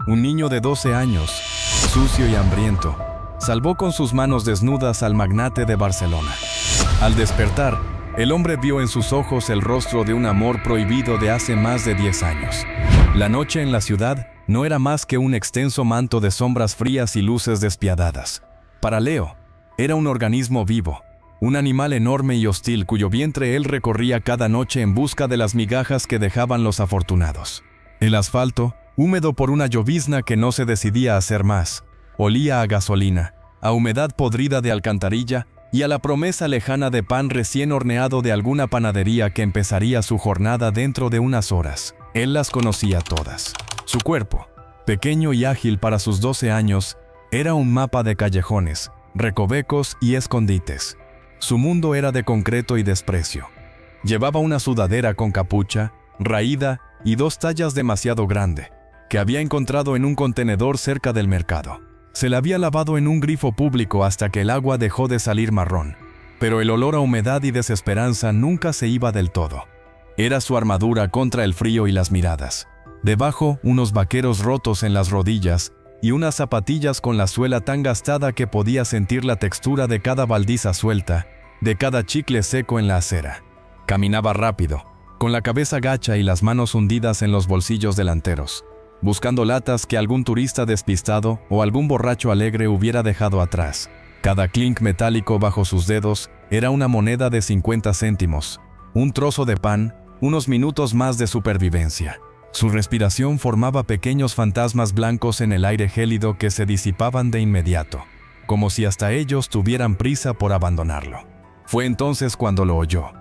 Un niño de 12 años, sucio y hambriento, salvó con sus manos desnudas al magnate de Barcelona. Al despertar, el hombre vio en sus ojos el rostro de un amor prohibido de hace más de 10 años. La noche en la ciudad no era más que un extenso manto de sombras frías y luces despiadadas. Para Leo, era un organismo vivo, un animal enorme y hostil cuyo vientre él recorría cada noche en busca de las migajas que dejaban los afortunados. El asfalto, húmedo por una llovizna que no se decidía a hacer más, olía a gasolina, a humedad podrida de alcantarilla y a la promesa lejana de pan recién horneado de alguna panadería que empezaría su jornada dentro de unas horas. Él las conocía todas. Su cuerpo, pequeño y ágil para sus 12 años, era un mapa de callejones, recovecos y escondites. Su mundo era de concreto y desprecio. Llevaba una sudadera con capucha, raída y 2 tallas demasiado grande, que había encontrado en un contenedor cerca del mercado. Se la había lavado en un grifo público hasta que el agua dejó de salir marrón, pero el olor a humedad y desesperanza nunca se iba del todo. Era su armadura contra el frío y las miradas. Debajo, unos vaqueros rotos en las rodillas y unas zapatillas con la suela tan gastada que podía sentir la textura de cada baldiza suelta, de cada chicle seco en la acera. Caminaba rápido, con la cabeza gacha y las manos hundidas en los bolsillos delanteros, buscando latas que algún turista despistado o algún borracho alegre hubiera dejado atrás. Cada clink metálico bajo sus dedos era una moneda de 50 céntimos, un trozo de pan, unos minutos más de supervivencia. Su respiración formaba pequeños fantasmas blancos en el aire gélido que se disipaban de inmediato, como si hasta ellos tuvieran prisa por abandonarlo. Fue entonces cuando lo oyó.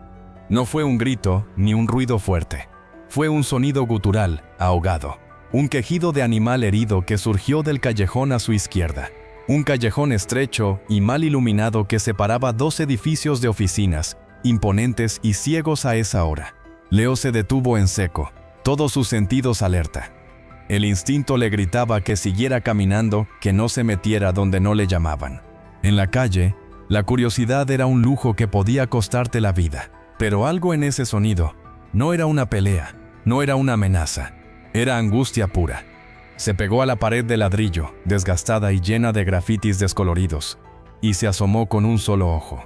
No fue un grito ni un ruido fuerte. Fue un sonido gutural, ahogado. Un quejido de animal herido que surgió del callejón a su izquierda. Un callejón estrecho y mal iluminado que separaba 2 edificios de oficinas, imponentes y ciegos a esa hora. Leo se detuvo en seco, todos sus sentidos alerta. El instinto le gritaba que siguiera caminando, que no se metiera donde no le llamaban. En la calle, la curiosidad era un lujo que podía costarte la vida. Pero algo en ese sonido no era una pelea, no era una amenaza, era angustia pura. Se pegó a la pared de ladrillo, desgastada y llena de grafitis descoloridos, y se asomó con un solo ojo.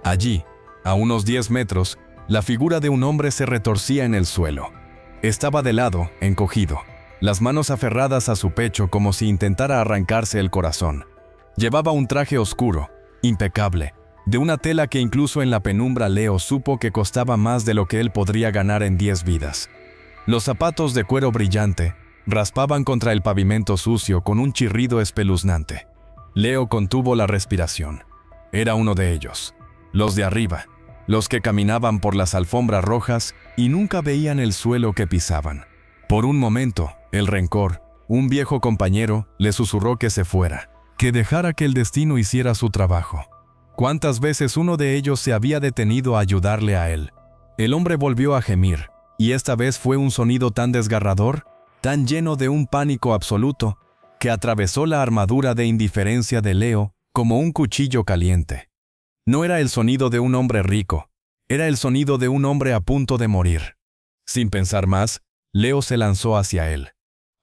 Allí, a unos 10 metros, la figura de un hombre se retorcía en el suelo. Estaba de lado, encogido, las manos aferradas a su pecho como si intentara arrancarse el corazón. Llevaba un traje oscuro, impecable, de una tela que incluso en la penumbra Leo supo que costaba más de lo que él podría ganar en 10 vidas. Los zapatos de cuero brillante raspaban contra el pavimento sucio con un chirrido espeluznante. Leo contuvo la respiración. Era uno de ellos, los de arriba, los que caminaban por las alfombras rojas y nunca veían el suelo que pisaban. Por un momento, el rencor, un viejo compañero, le susurró que se fuera, que dejara que el destino hiciera su trabajo. ¿Cuántas veces uno de ellos se había detenido a ayudarle a él? El hombre volvió a gemir, y esta vez fue un sonido tan desgarrador, tan lleno de un pánico absoluto, que atravesó la armadura de indiferencia de Leo como un cuchillo caliente. No era el sonido de un hombre rico, era el sonido de un hombre a punto de morir. Sin pensar más, Leo se lanzó hacia él.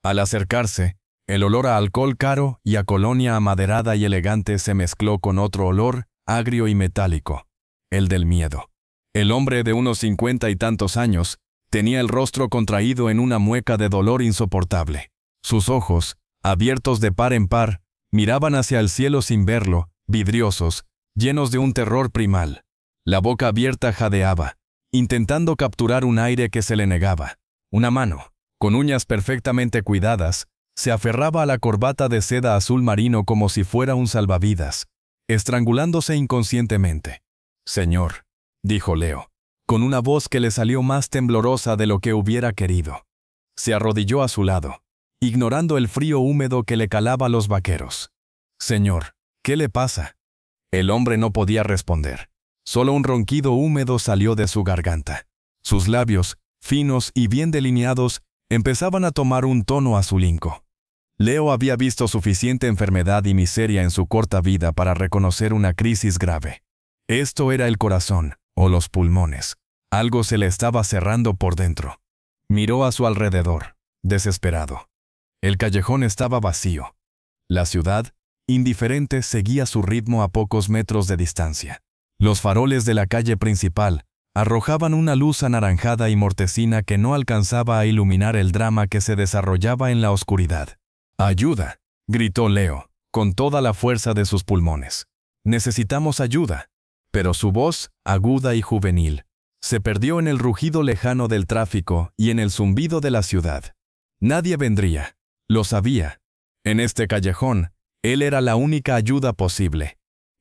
Al acercarse, el olor a alcohol caro y a colonia amaderada y elegante se mezcló con otro olor, agrio y metálico, el del miedo. El hombre de unos 50 y tantos años tenía el rostro contraído en una mueca de dolor insoportable. Sus ojos, abiertos de par en par, miraban hacia el cielo sin verlo, vidriosos, llenos de un terror primal. La boca abierta jadeaba, intentando capturar un aire que se le negaba. Una mano, con uñas perfectamente cuidadas, se aferraba a la corbata de seda azul marino como si fuera un salvavidas, estrangulándose inconscientemente. «Señor», dijo Leo, con una voz que le salió más temblorosa de lo que hubiera querido. Se arrodilló a su lado, ignorando el frío húmedo que le calaba los vaqueros. «Señor, ¿qué le pasa?». El hombre no podía responder. Solo un ronquido húmedo salió de su garganta. Sus labios, finos y bien delineados, empezaban a tomar un tono azulinco. Leo había visto suficiente enfermedad y miseria en su corta vida para reconocer una crisis grave. Esto era el corazón, o los pulmones. Algo se le estaba cerrando por dentro. Miró a su alrededor, desesperado. El callejón estaba vacío. La ciudad, indiferente, seguía su ritmo a pocos metros de distancia. Los faroles de la calle principal arrojaban una luz anaranjada y mortecina que no alcanzaba a iluminar el drama que se desarrollaba en la oscuridad. «¡Ayuda!», gritó Leo, con toda la fuerza de sus pulmones. «Necesitamos ayuda». Pero su voz, aguda y juvenil, se perdió en el rugido lejano del tráfico y en el zumbido de la ciudad. Nadie vendría. Lo sabía. En este callejón, él era la única ayuda posible.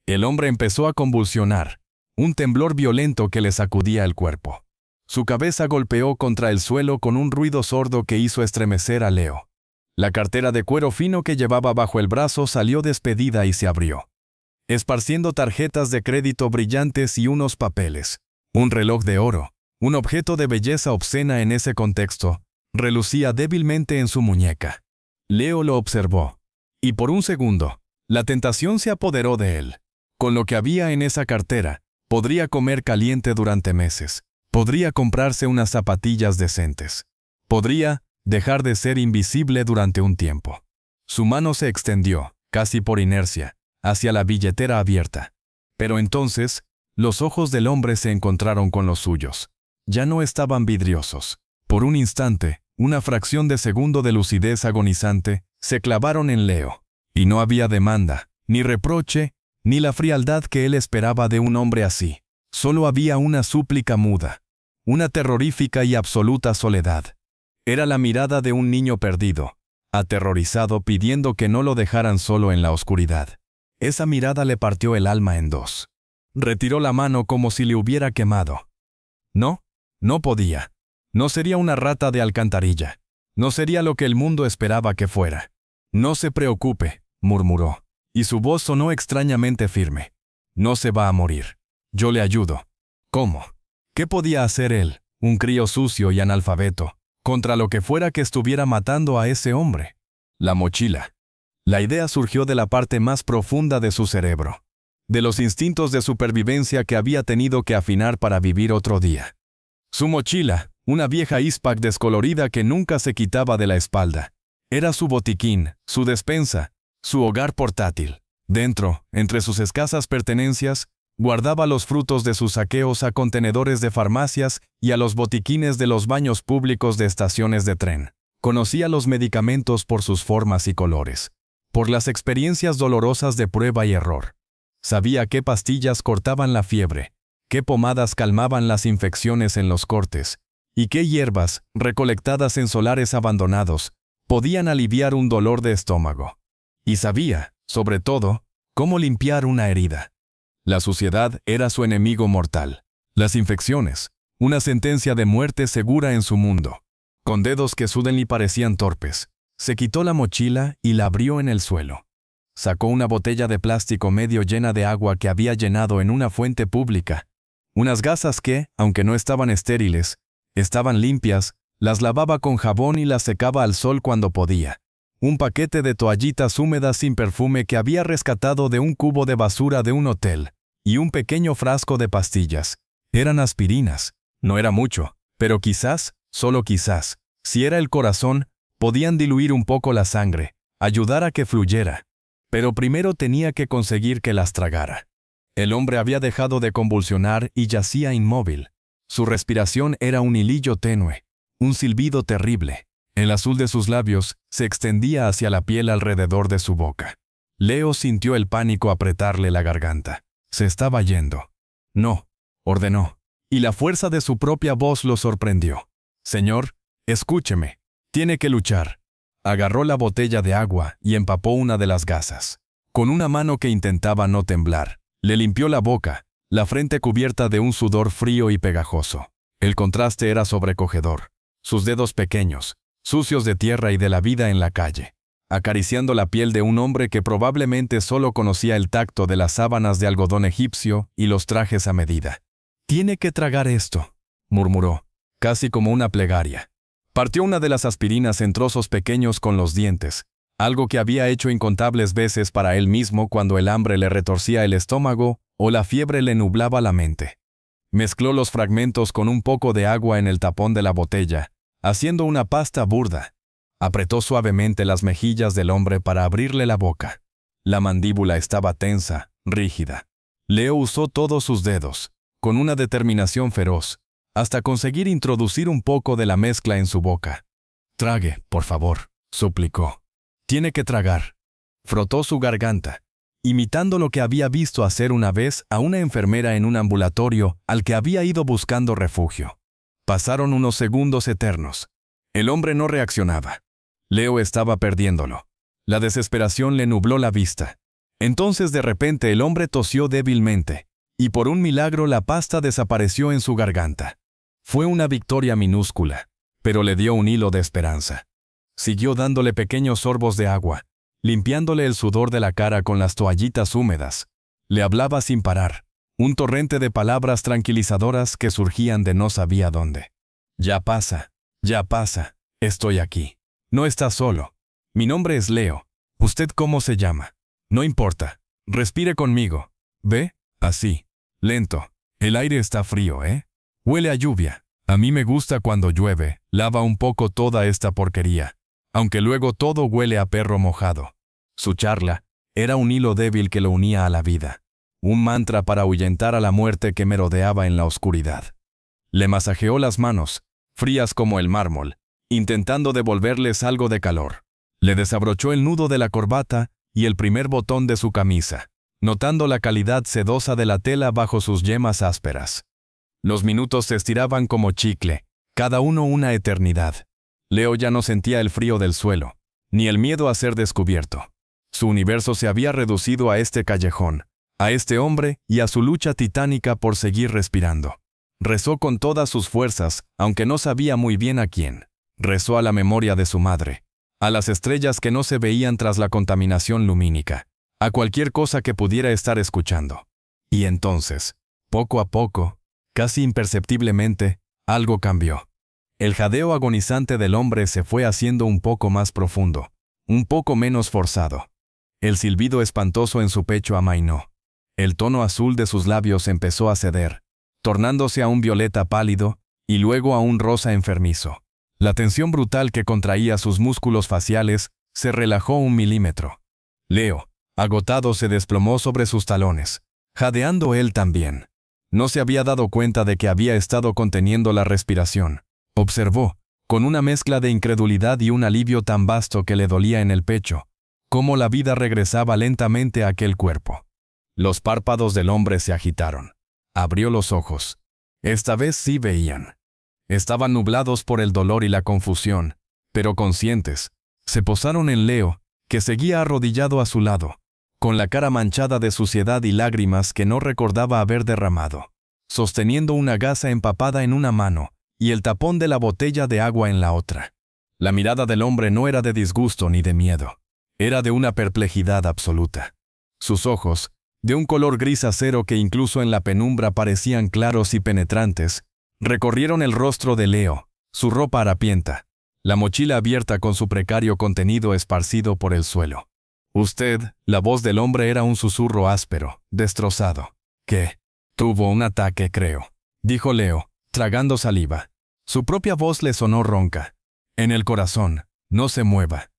El hombre empezó a convulsionar, un temblor violento que le sacudía el cuerpo. Su cabeza golpeó contra el suelo con un ruido sordo que hizo estremecer a Leo. La cartera de cuero fino que llevaba bajo el brazo salió despedida y se abrió, esparciendo tarjetas de crédito brillantes y unos papeles. Un reloj de oro, un objeto de belleza obscena en ese contexto, relucía débilmente en su muñeca. Leo lo observó, y por un segundo, la tentación se apoderó de él. Con lo que había en esa cartera, podría comer caliente durante meses, podría comprarse unas zapatillas decentes, podría dejar de ser invisible durante un tiempo. Su mano se extendió, casi por inercia, hacia la billetera abierta. Pero entonces, los ojos del hombre se encontraron con los suyos. Ya no estaban vidriosos. Por un instante, una fracción de segundo de lucidez agonizante, se clavaron en Leo. Y no había demanda, ni reproche, ni la frialdad que él esperaba de un hombre así. Solo había una súplica muda, una terrorífica y absoluta soledad. Era la mirada de un niño perdido, aterrorizado pidiendo que no lo dejaran solo en la oscuridad. Esa mirada le partió el alma en dos. Retiró la mano como si le hubiera quemado. No, no podía. No sería una rata de alcantarilla. No sería lo que el mundo esperaba que fuera. «No se preocupe», murmuró, y su voz sonó extrañamente firme. «No se va a morir. Yo le ayudo». ¿Cómo? ¿Qué podía hacer él, un crío sucio y analfabeto, contra lo que fuera que estuviera matando a ese hombre? La mochila. La idea surgió de la parte más profunda de su cerebro, de los instintos de supervivencia que había tenido que afinar para vivir otro día. Su mochila, una vieja Eastpak descolorida que nunca se quitaba de la espalda, era su botiquín, su despensa, su hogar portátil. Dentro, entre sus escasas pertenencias, guardaba los frutos de sus saqueos a contenedores de farmacias y a los botiquines de los baños públicos de estaciones de tren. Conocía los medicamentos por sus formas y colores, por las experiencias dolorosas de prueba y error. Sabía qué pastillas cortaban la fiebre, qué pomadas calmaban las infecciones en los cortes, y qué hierbas, recolectadas en solares abandonados, podían aliviar un dolor de estómago. Y sabía, sobre todo, cómo limpiar una herida. La suciedad era su enemigo mortal. Las infecciones, una sentencia de muerte segura en su mundo. Con dedos que sudden y parecían torpes, se quitó la mochila y la abrió en el suelo. Sacó una botella de plástico medio llena de agua que había llenado en una fuente pública. Unas gasas que, aunque no estaban estériles, estaban limpias, las lavaba con jabón y las secaba al sol cuando podía. Un paquete de toallitas húmedas sin perfume que había rescatado de un cubo de basura de un hotel, y un pequeño frasco de pastillas. Eran aspirinas. No era mucho, pero quizás, solo quizás, si era el corazón, podían diluir un poco la sangre, ayudar a que fluyera. Pero primero tenía que conseguir que las tragara. El hombre había dejado de convulsionar y yacía inmóvil. Su respiración era un hilillo tenue, un silbido terrible. El azul de sus labios se extendía hacia la piel alrededor de su boca. Leo sintió el pánico apretarle la garganta. Se estaba yendo. «No», ordenó, y la fuerza de su propia voz lo sorprendió. «Señor, escúcheme. Tiene que luchar». Agarró la botella de agua y empapó una de las gasas. Con una mano que intentaba no temblar, le limpió la boca, la frente cubierta de un sudor frío y pegajoso. El contraste era sobrecogedor. Sus dedos pequeños, sucios de tierra y de la vida en la calle, acariciando la piel de un hombre que probablemente solo conocía el tacto de las sábanas de algodón egipcio y los trajes a medida. «Tiene que tragar esto», murmuró, casi como una plegaria. Partió una de las aspirinas en trozos pequeños con los dientes, algo que había hecho incontables veces para él mismo cuando el hambre le retorcía el estómago o la fiebre le nublaba la mente. Mezcló los fragmentos con un poco de agua en el tapón de la botella, haciendo una pasta burda. Apretó suavemente las mejillas del hombre para abrirle la boca. La mandíbula estaba tensa, rígida. Leo usó todos sus dedos, con una determinación feroz, hasta conseguir introducir un poco de la mezcla en su boca. «Trague, por favor», suplicó. «Tiene que tragar». Frotó su garganta, imitando lo que había visto hacer una vez a una enfermera en un ambulatorio al que había ido buscando refugio. Pasaron unos segundos eternos. El hombre no reaccionaba. Leo estaba perdiéndolo. La desesperación le nubló la vista. Entonces de repente el hombre tosió débilmente, y por un milagro la pasta desapareció en su garganta. Fue una victoria minúscula, pero le dio un hilo de esperanza. Siguió dándole pequeños sorbos de agua, limpiándole el sudor de la cara con las toallitas húmedas. Le hablaba sin parar, un torrente de palabras tranquilizadoras que surgían de no sabía dónde. Ya pasa, estoy aquí. No está solo. Mi nombre es Leo. ¿Usted cómo se llama? No importa. Respire conmigo. ¿Ve? Así. Lento. El aire está frío, ¿eh? Huele a lluvia. A mí me gusta cuando llueve. Lava un poco toda esta porquería. Aunque luego todo huele a perro mojado. Su charla era un hilo débil que lo unía a la vida. Un mantra para ahuyentar a la muerte que merodeaba en la oscuridad. Le masajeó las manos, frías como el mármol, intentando devolverles algo de calor. Le desabrochó el nudo de la corbata y el primer botón de su camisa, notando la calidad sedosa de la tela bajo sus yemas ásperas. Los minutos se estiraban como chicle, cada uno una eternidad. Leo ya no sentía el frío del suelo, ni el miedo a ser descubierto. Su universo se había reducido a este callejón, a este hombre y a su lucha titánica por seguir respirando. Rezó con todas sus fuerzas, aunque no sabía muy bien a quién. Rezó a la memoria de su madre, a las estrellas que no se veían tras la contaminación lumínica, a cualquier cosa que pudiera estar escuchando. Y entonces, poco a poco, casi imperceptiblemente, algo cambió. El jadeo agonizante del hombre se fue haciendo un poco más profundo, un poco menos forzado. El silbido espantoso en su pecho amainó. El tono azul de sus labios empezó a ceder, tornándose a un violeta pálido y luego a un rosa enfermizo. La tensión brutal que contraía sus músculos faciales se relajó 1 milímetro. Leo, agotado, se desplomó sobre sus talones, jadeando él también. No se había dado cuenta de que había estado conteniendo la respiración. Observó, con una mezcla de incredulidad y un alivio tan vasto que le dolía en el pecho, cómo la vida regresaba lentamente a aquel cuerpo. Los párpados del hombre se agitaron. Abrió los ojos. Esta vez sí veían. Estaban nublados por el dolor y la confusión, pero conscientes. Se posaron en Leo, que seguía arrodillado a su lado, con la cara manchada de suciedad y lágrimas que no recordaba haber derramado, sosteniendo una gasa empapada en una mano y el tapón de la botella de agua en la otra. La mirada del hombre no era de disgusto ni de miedo, era de una perplejidad absoluta. Sus ojos, de un color gris acero que incluso en la penumbra parecían claros y penetrantes, recorrieron el rostro de Leo, su ropa harapienta, la mochila abierta con su precario contenido esparcido por el suelo. Usted, la voz del hombre era un susurro áspero, destrozado. ¿Qué? Tuvo un ataque, creo, dijo Leo, tragando saliva. Su propia voz le sonó ronca. En el corazón, no se mueva.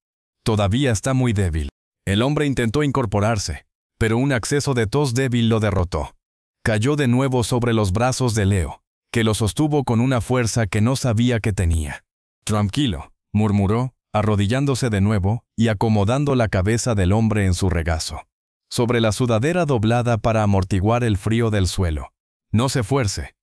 Todavía está muy débil. El hombre intentó incorporarse, pero un acceso de tos débil lo derrotó. Cayó de nuevo sobre los brazos de Leo, que lo sostuvo con una fuerza que no sabía que tenía. Tranquilo, murmuró, arrodillándose de nuevo y acomodando la cabeza del hombre en su regazo, sobre la sudadera doblada para amortiguar el frío del suelo. No se fuerce.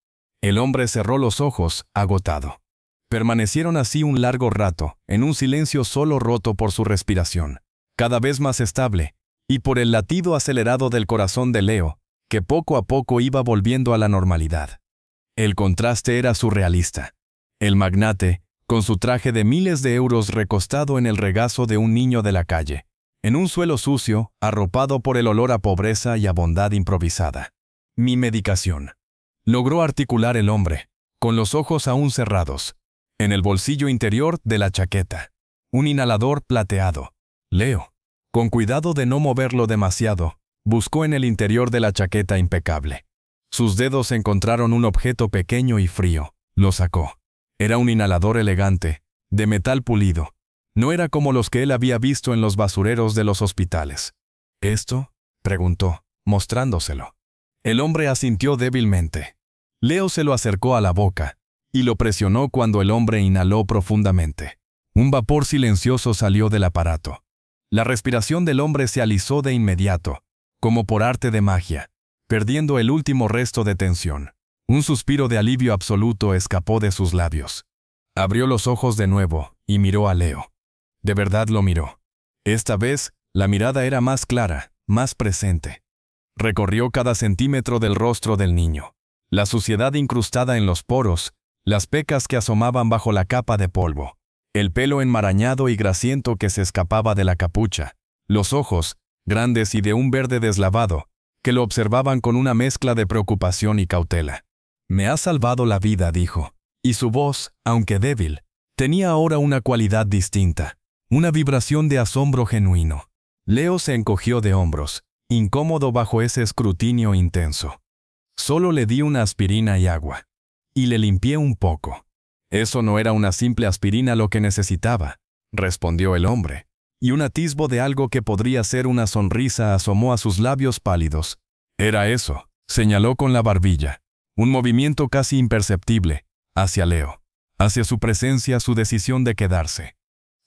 El hombre cerró los ojos, agotado. Permanecieron así un largo rato, en un silencio solo roto por su respiración, cada vez más estable, y por el latido acelerado del corazón de Leo, que poco a poco iba volviendo a la normalidad. El contraste era surrealista. El magnate, con su traje de miles de euros recostado en el regazo de un niño de la calle, en un suelo sucio, arropado por el olor a pobreza y a bondad improvisada. Mi medicación. Logró articular el hombre, con los ojos aún cerrados, en el bolsillo interior de la chaqueta. Un inhalador plateado. Leo, con cuidado de no moverlo demasiado, buscó en el interior de la chaqueta impecable. Sus dedos encontraron un objeto pequeño y frío. Lo sacó. Era un inhalador elegante, de metal pulido. No era como los que él había visto en los basureros de los hospitales. ¿Esto?, preguntó, mostrándoselo. El hombre asintió débilmente. Leo se lo acercó a la boca y lo presionó cuando el hombre inhaló profundamente. Un vapor silencioso salió del aparato. La respiración del hombre se alisó de inmediato, como por arte de magia, perdiendo el último resto de tensión. Un suspiro de alivio absoluto escapó de sus labios. Abrió los ojos de nuevo y miró a Leo. De verdad lo miró. Esta vez, la mirada era más clara, más presente. Recorrió cada centímetro del rostro del niño. La suciedad incrustada en los poros, las pecas que asomaban bajo la capa de polvo, el pelo enmarañado y grasiento que se escapaba de la capucha, los ojos, grandes y de un verde deslavado, que lo observaban con una mezcla de preocupación y cautela. «Me has salvado la vida», dijo, y su voz, aunque débil, tenía ahora una cualidad distinta, una vibración de asombro genuino. Leo se encogió de hombros, incómodo bajo ese escrutinio intenso. Solo le di una aspirina y agua. Y le limpié un poco. Eso no era una simple aspirina lo que necesitaba, respondió el hombre, y un atisbo de algo que podría ser una sonrisa asomó a sus labios pálidos. Era eso, señaló con la barbilla, un movimiento casi imperceptible, hacia Leo, hacia su presencia, su decisión de quedarse.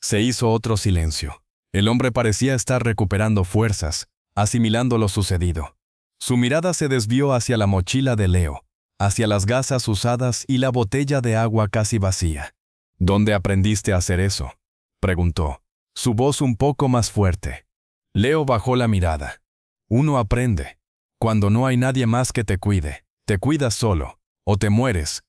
Se hizo otro silencio. El hombre parecía estar recuperando fuerzas, asimilando lo sucedido. Su mirada se desvió hacia la mochila de Leo, hacia las gasas usadas y la botella de agua casi vacía. «¿Dónde aprendiste a hacer eso?», preguntó, su voz un poco más fuerte. Leo bajó la mirada. «Uno aprende. Cuando no hay nadie más que te cuide, te cuidas solo, o te mueres».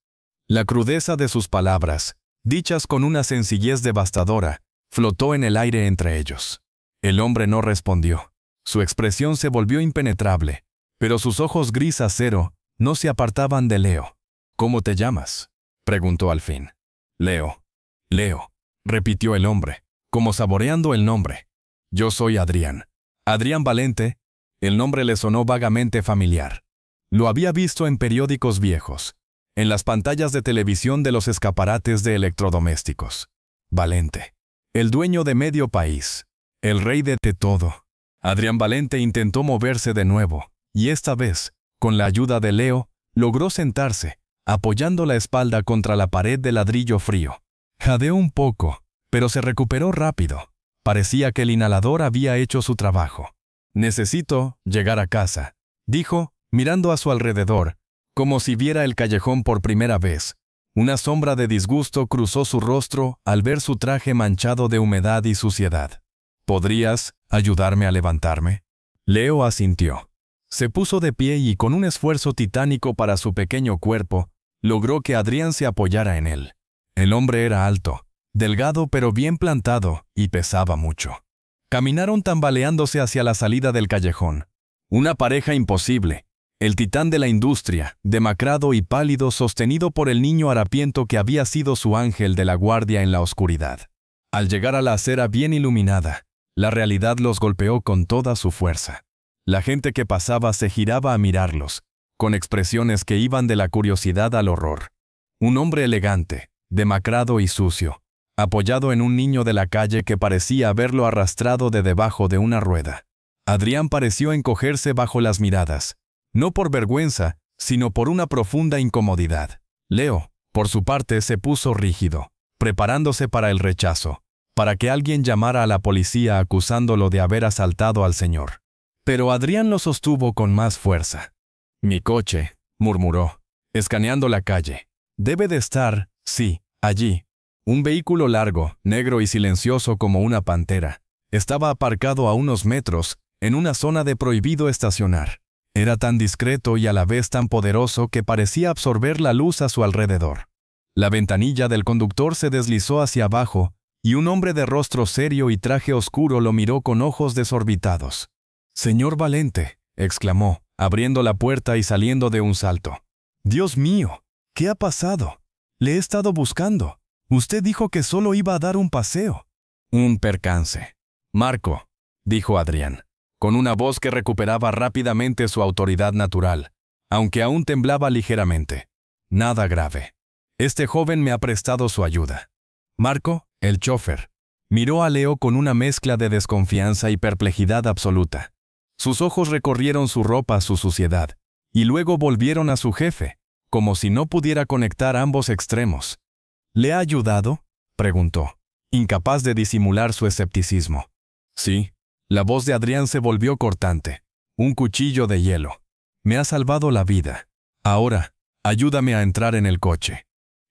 La crudeza de sus palabras, dichas con una sencillez devastadora, flotó en el aire entre ellos. El hombre no respondió. Su expresión se volvió impenetrable, pero sus ojos gris acero no se apartaban de Leo. «¿Cómo te llamas?», preguntó al fin. «Leo». «Leo», repitió el hombre, como saboreando el nombre. «Yo soy Adrián. Adrián Valente». El nombre le sonó vagamente familiar. Lo había visto en periódicos viejos, en las pantallas de televisión de los escaparates de electrodomésticos. Valente. El dueño de medio país. El rey de todo. Adrián Valente intentó moverse de nuevo, y esta vez, con la ayuda de Leo, logró sentarse, apoyando la espalda contra la pared de ladrillo frío. Jadeó un poco, pero se recuperó rápido. Parecía que el inhalador había hecho su trabajo. «Necesito llegar a casa», dijo, mirando a su alrededor, como si viera el callejón por primera vez. Una sombra de disgusto cruzó su rostro al ver su traje manchado de humedad y suciedad. «¿Podrías ayudarme a levantarme?». Leo asintió. Se puso de pie y con un esfuerzo titánico para su pequeño cuerpo, logró que Adrián se apoyara en él. El hombre era alto, delgado pero bien plantado, y pesaba mucho. Caminaron tambaleándose hacia la salida del callejón. Una pareja imposible. El titán de la industria, demacrado y pálido, sostenido por el niño harapiento que había sido su ángel de la guardia en la oscuridad. Al llegar a la acera bien iluminada, la realidad los golpeó con toda su fuerza. La gente que pasaba se giraba a mirarlos, con expresiones que iban de la curiosidad al horror. Un hombre elegante, demacrado y sucio, apoyado en un niño de la calle que parecía haberlo arrastrado de debajo de una rueda. Adrián pareció encogerse bajo las miradas, no por vergüenza, sino por una profunda incomodidad. Leo, por su parte, se puso rígido, preparándose para el rechazo, para que alguien llamara a la policía acusándolo de haber asaltado al señor. Pero Adrián lo sostuvo con más fuerza. «Mi coche», murmuró, escaneando la calle. «Debe de estar, sí, allí». Un vehículo largo, negro y silencioso como una pantera, estaba aparcado a unos metros, en una zona de prohibido estacionar. Era tan discreto y a la vez tan poderoso que parecía absorber la luz a su alrededor. La ventanilla del conductor se deslizó hacia abajo, y un hombre de rostro serio y traje oscuro lo miró con ojos desorbitados. «Señor Valente», exclamó, abriendo la puerta y saliendo de un salto. «Dios mío, ¿qué ha pasado? Le he estado buscando. Usted dijo que solo iba a dar un paseo». «Un percance». «Marco», dijo Adrián, con una voz que recuperaba rápidamente su autoridad natural, aunque aún temblaba ligeramente. «Nada grave. Este joven me ha prestado su ayuda». «Marco, el chofer». Miró a Leo con una mezcla de desconfianza y perplejidad absoluta. Sus ojos recorrieron su ropa, su suciedad, y luego volvieron a su jefe, como si no pudiera conectar ambos extremos. ¿Le ha ayudado?, preguntó, incapaz de disimular su escepticismo. Sí. La voz de Adrián se volvió cortante. Un cuchillo de hielo. Me ha salvado la vida. Ahora, ayúdame a entrar en el coche.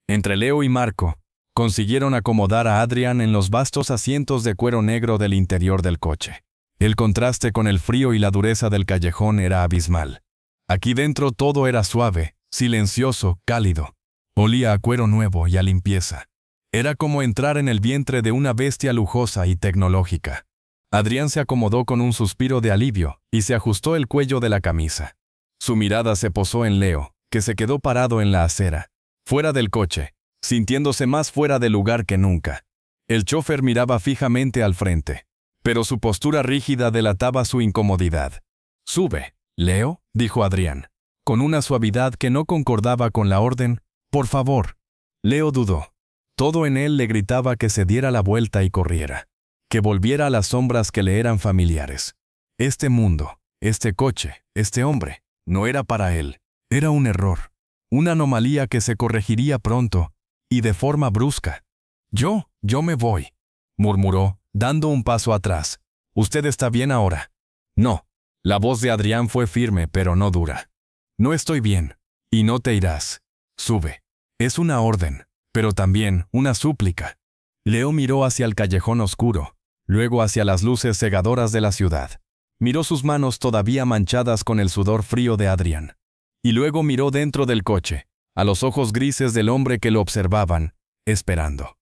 Entre Leo y Marco, consiguieron acomodar a Adrián en los vastos asientos de cuero negro del interior del coche. El contraste con el frío y la dureza del callejón era abismal. Aquí dentro todo era suave, silencioso, cálido. Olía a cuero nuevo y a limpieza. Era como entrar en el vientre de una bestia lujosa y tecnológica. Adrián se acomodó con un suspiro de alivio y se ajustó el cuello de la camisa. Su mirada se posó en Leo, que se quedó parado en la acera, fuera del coche, sintiéndose más fuera de lugar que nunca. El chófer miraba fijamente al frente, pero su postura rígida delataba su incomodidad. «Sube, Leo», dijo Adrián, con una suavidad que no concordaba con la orden. «Por favor». Leo dudó. Todo en él le gritaba que se diera la vuelta y corriera, que volviera a las sombras que le eran familiares. Este mundo, este coche, este hombre, no era para él. Era un error, una anomalía que se corregiría pronto, y de forma brusca. Yo me voy», murmuró, dando un paso atrás. «¿Usted está bien ahora?» «No». La voz de Adrián fue firme pero no dura. «No estoy bien, y no te irás. Sube». Es una orden, pero también una súplica. Leo miró hacia el callejón oscuro, luego hacia las luces cegadoras de la ciudad. Miró sus manos todavía manchadas con el sudor frío de Adrián. Y luego miró dentro del coche, a los ojos grises del hombre que lo observaban, esperando.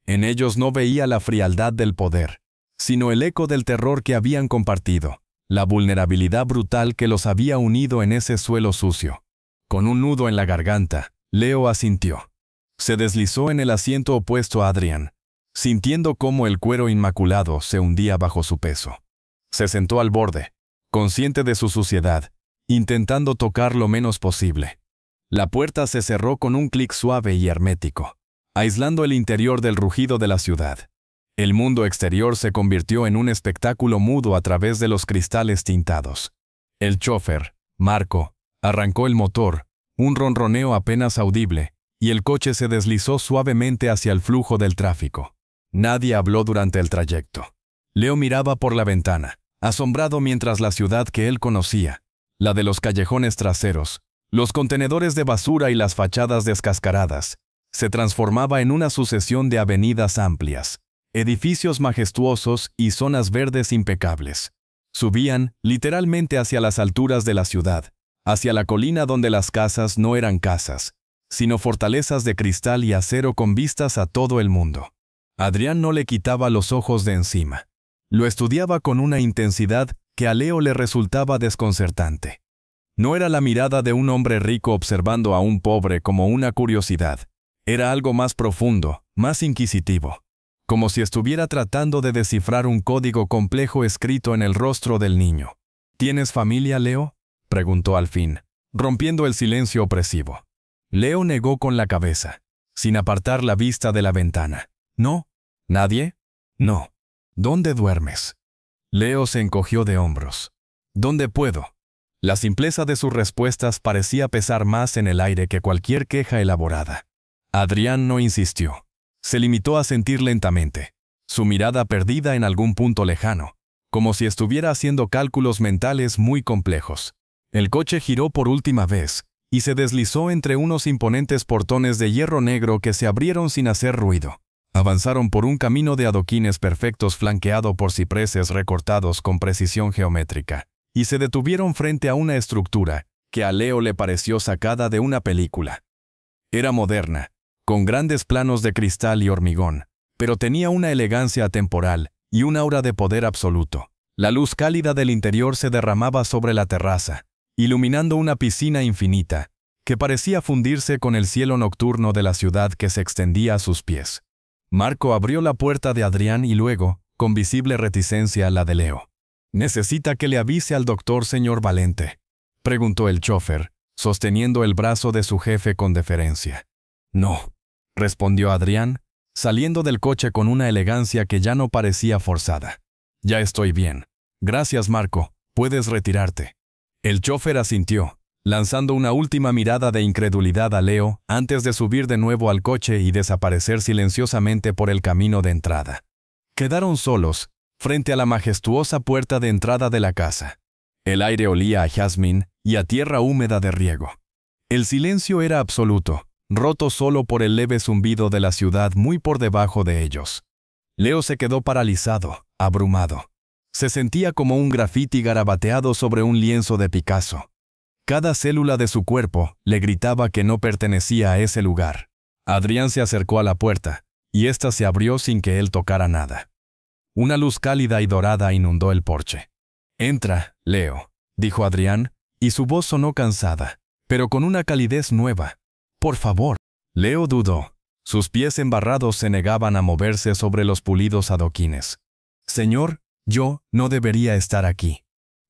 En ellos no veía la frialdad del poder, sino el eco del terror que habían compartido, la vulnerabilidad brutal que los había unido en ese suelo sucio. Con un nudo en la garganta, Leo asintió. Se deslizó en el asiento opuesto a Adrián, sintiendo cómo el cuero inmaculado se hundía bajo su peso. Se sentó al borde, consciente de su suciedad, intentando tocar lo menos posible. La puerta se cerró con un clic suave y hermético, aislando el interior del rugido de la ciudad. El mundo exterior se convirtió en un espectáculo mudo a través de los cristales tintados. El chófer, Marco, arrancó el motor, un ronroneo apenas audible, y el coche se deslizó suavemente hacia el flujo del tráfico. Nadie habló durante el trayecto. Leo miraba por la ventana, asombrado mientras la ciudad que él conocía, la de los callejones traseros, los contenedores de basura y las fachadas descascaradas, se transformaba en una sucesión de avenidas amplias, edificios majestuosos y zonas verdes impecables. Subían, literalmente, hacia las alturas de la ciudad, hacia la colina donde las casas no eran casas, sino fortalezas de cristal y acero con vistas a todo el mundo. Adrián no le quitaba los ojos de encima. Lo estudiaba con una intensidad que a Leo le resultaba desconcertante. No era la mirada de un hombre rico observando a un pobre como una curiosidad. Era algo más profundo, más inquisitivo, como si estuviera tratando de descifrar un código complejo escrito en el rostro del niño. ¿Tienes familia, Leo?, preguntó al fin, rompiendo el silencio opresivo. Leo negó con la cabeza, sin apartar la vista de la ventana. «No». «¿Nadie?» «No». «¿Dónde duermes?». Leo se encogió de hombros. «¿Dónde puedo?». La simpleza de sus respuestas parecía pesar más en el aire que cualquier queja elaborada. Adrián no insistió. Se limitó a sentir lentamente, su mirada perdida en algún punto lejano, como si estuviera haciendo cálculos mentales muy complejos. El coche giró por última vez y se deslizó entre unos imponentes portones de hierro negro que se abrieron sin hacer ruido. Avanzaron por un camino de adoquines perfectos flanqueado por cipreses recortados con precisión geométrica, y se detuvieron frente a una estructura que a Leo le pareció sacada de una película. Era moderna, con grandes planos de cristal y hormigón, pero tenía una elegancia atemporal y un aura de poder absoluto. La luz cálida del interior se derramaba sobre la terraza, iluminando una piscina infinita, que parecía fundirse con el cielo nocturno de la ciudad que se extendía a sus pies. Marco abrió la puerta de Adrián y luego, con visible reticencia, la de Leo. «¿Necesita que le avise al doctor, señor Valente?», preguntó el chófer, sosteniendo el brazo de su jefe con deferencia. «No», respondió Adrián, saliendo del coche con una elegancia que ya no parecía forzada. «Ya estoy bien. Gracias, Marco. Puedes retirarte». El chofer asintió, lanzando una última mirada de incredulidad a Leo antes de subir de nuevo al coche y desaparecer silenciosamente por el camino de entrada. Quedaron solos, frente a la majestuosa puerta de entrada de la casa. El aire olía a jazmín y a tierra húmeda de riego. El silencio era absoluto, roto solo por el leve zumbido de la ciudad muy por debajo de ellos. Leo se quedó paralizado, abrumado. Se sentía como un grafiti garabateado sobre un lienzo de Picasso. Cada célula de su cuerpo le gritaba que no pertenecía a ese lugar. Adrián se acercó a la puerta, y ésta se abrió sin que él tocara nada. Una luz cálida y dorada inundó el porche. «Entra, Leo», dijo Adrián, y su voz sonó cansada, pero con una calidez nueva. «Por favor». Leo dudó. Sus pies embarrados se negaban a moverse sobre los pulidos adoquines. «Señor, yo no debería estar aquí».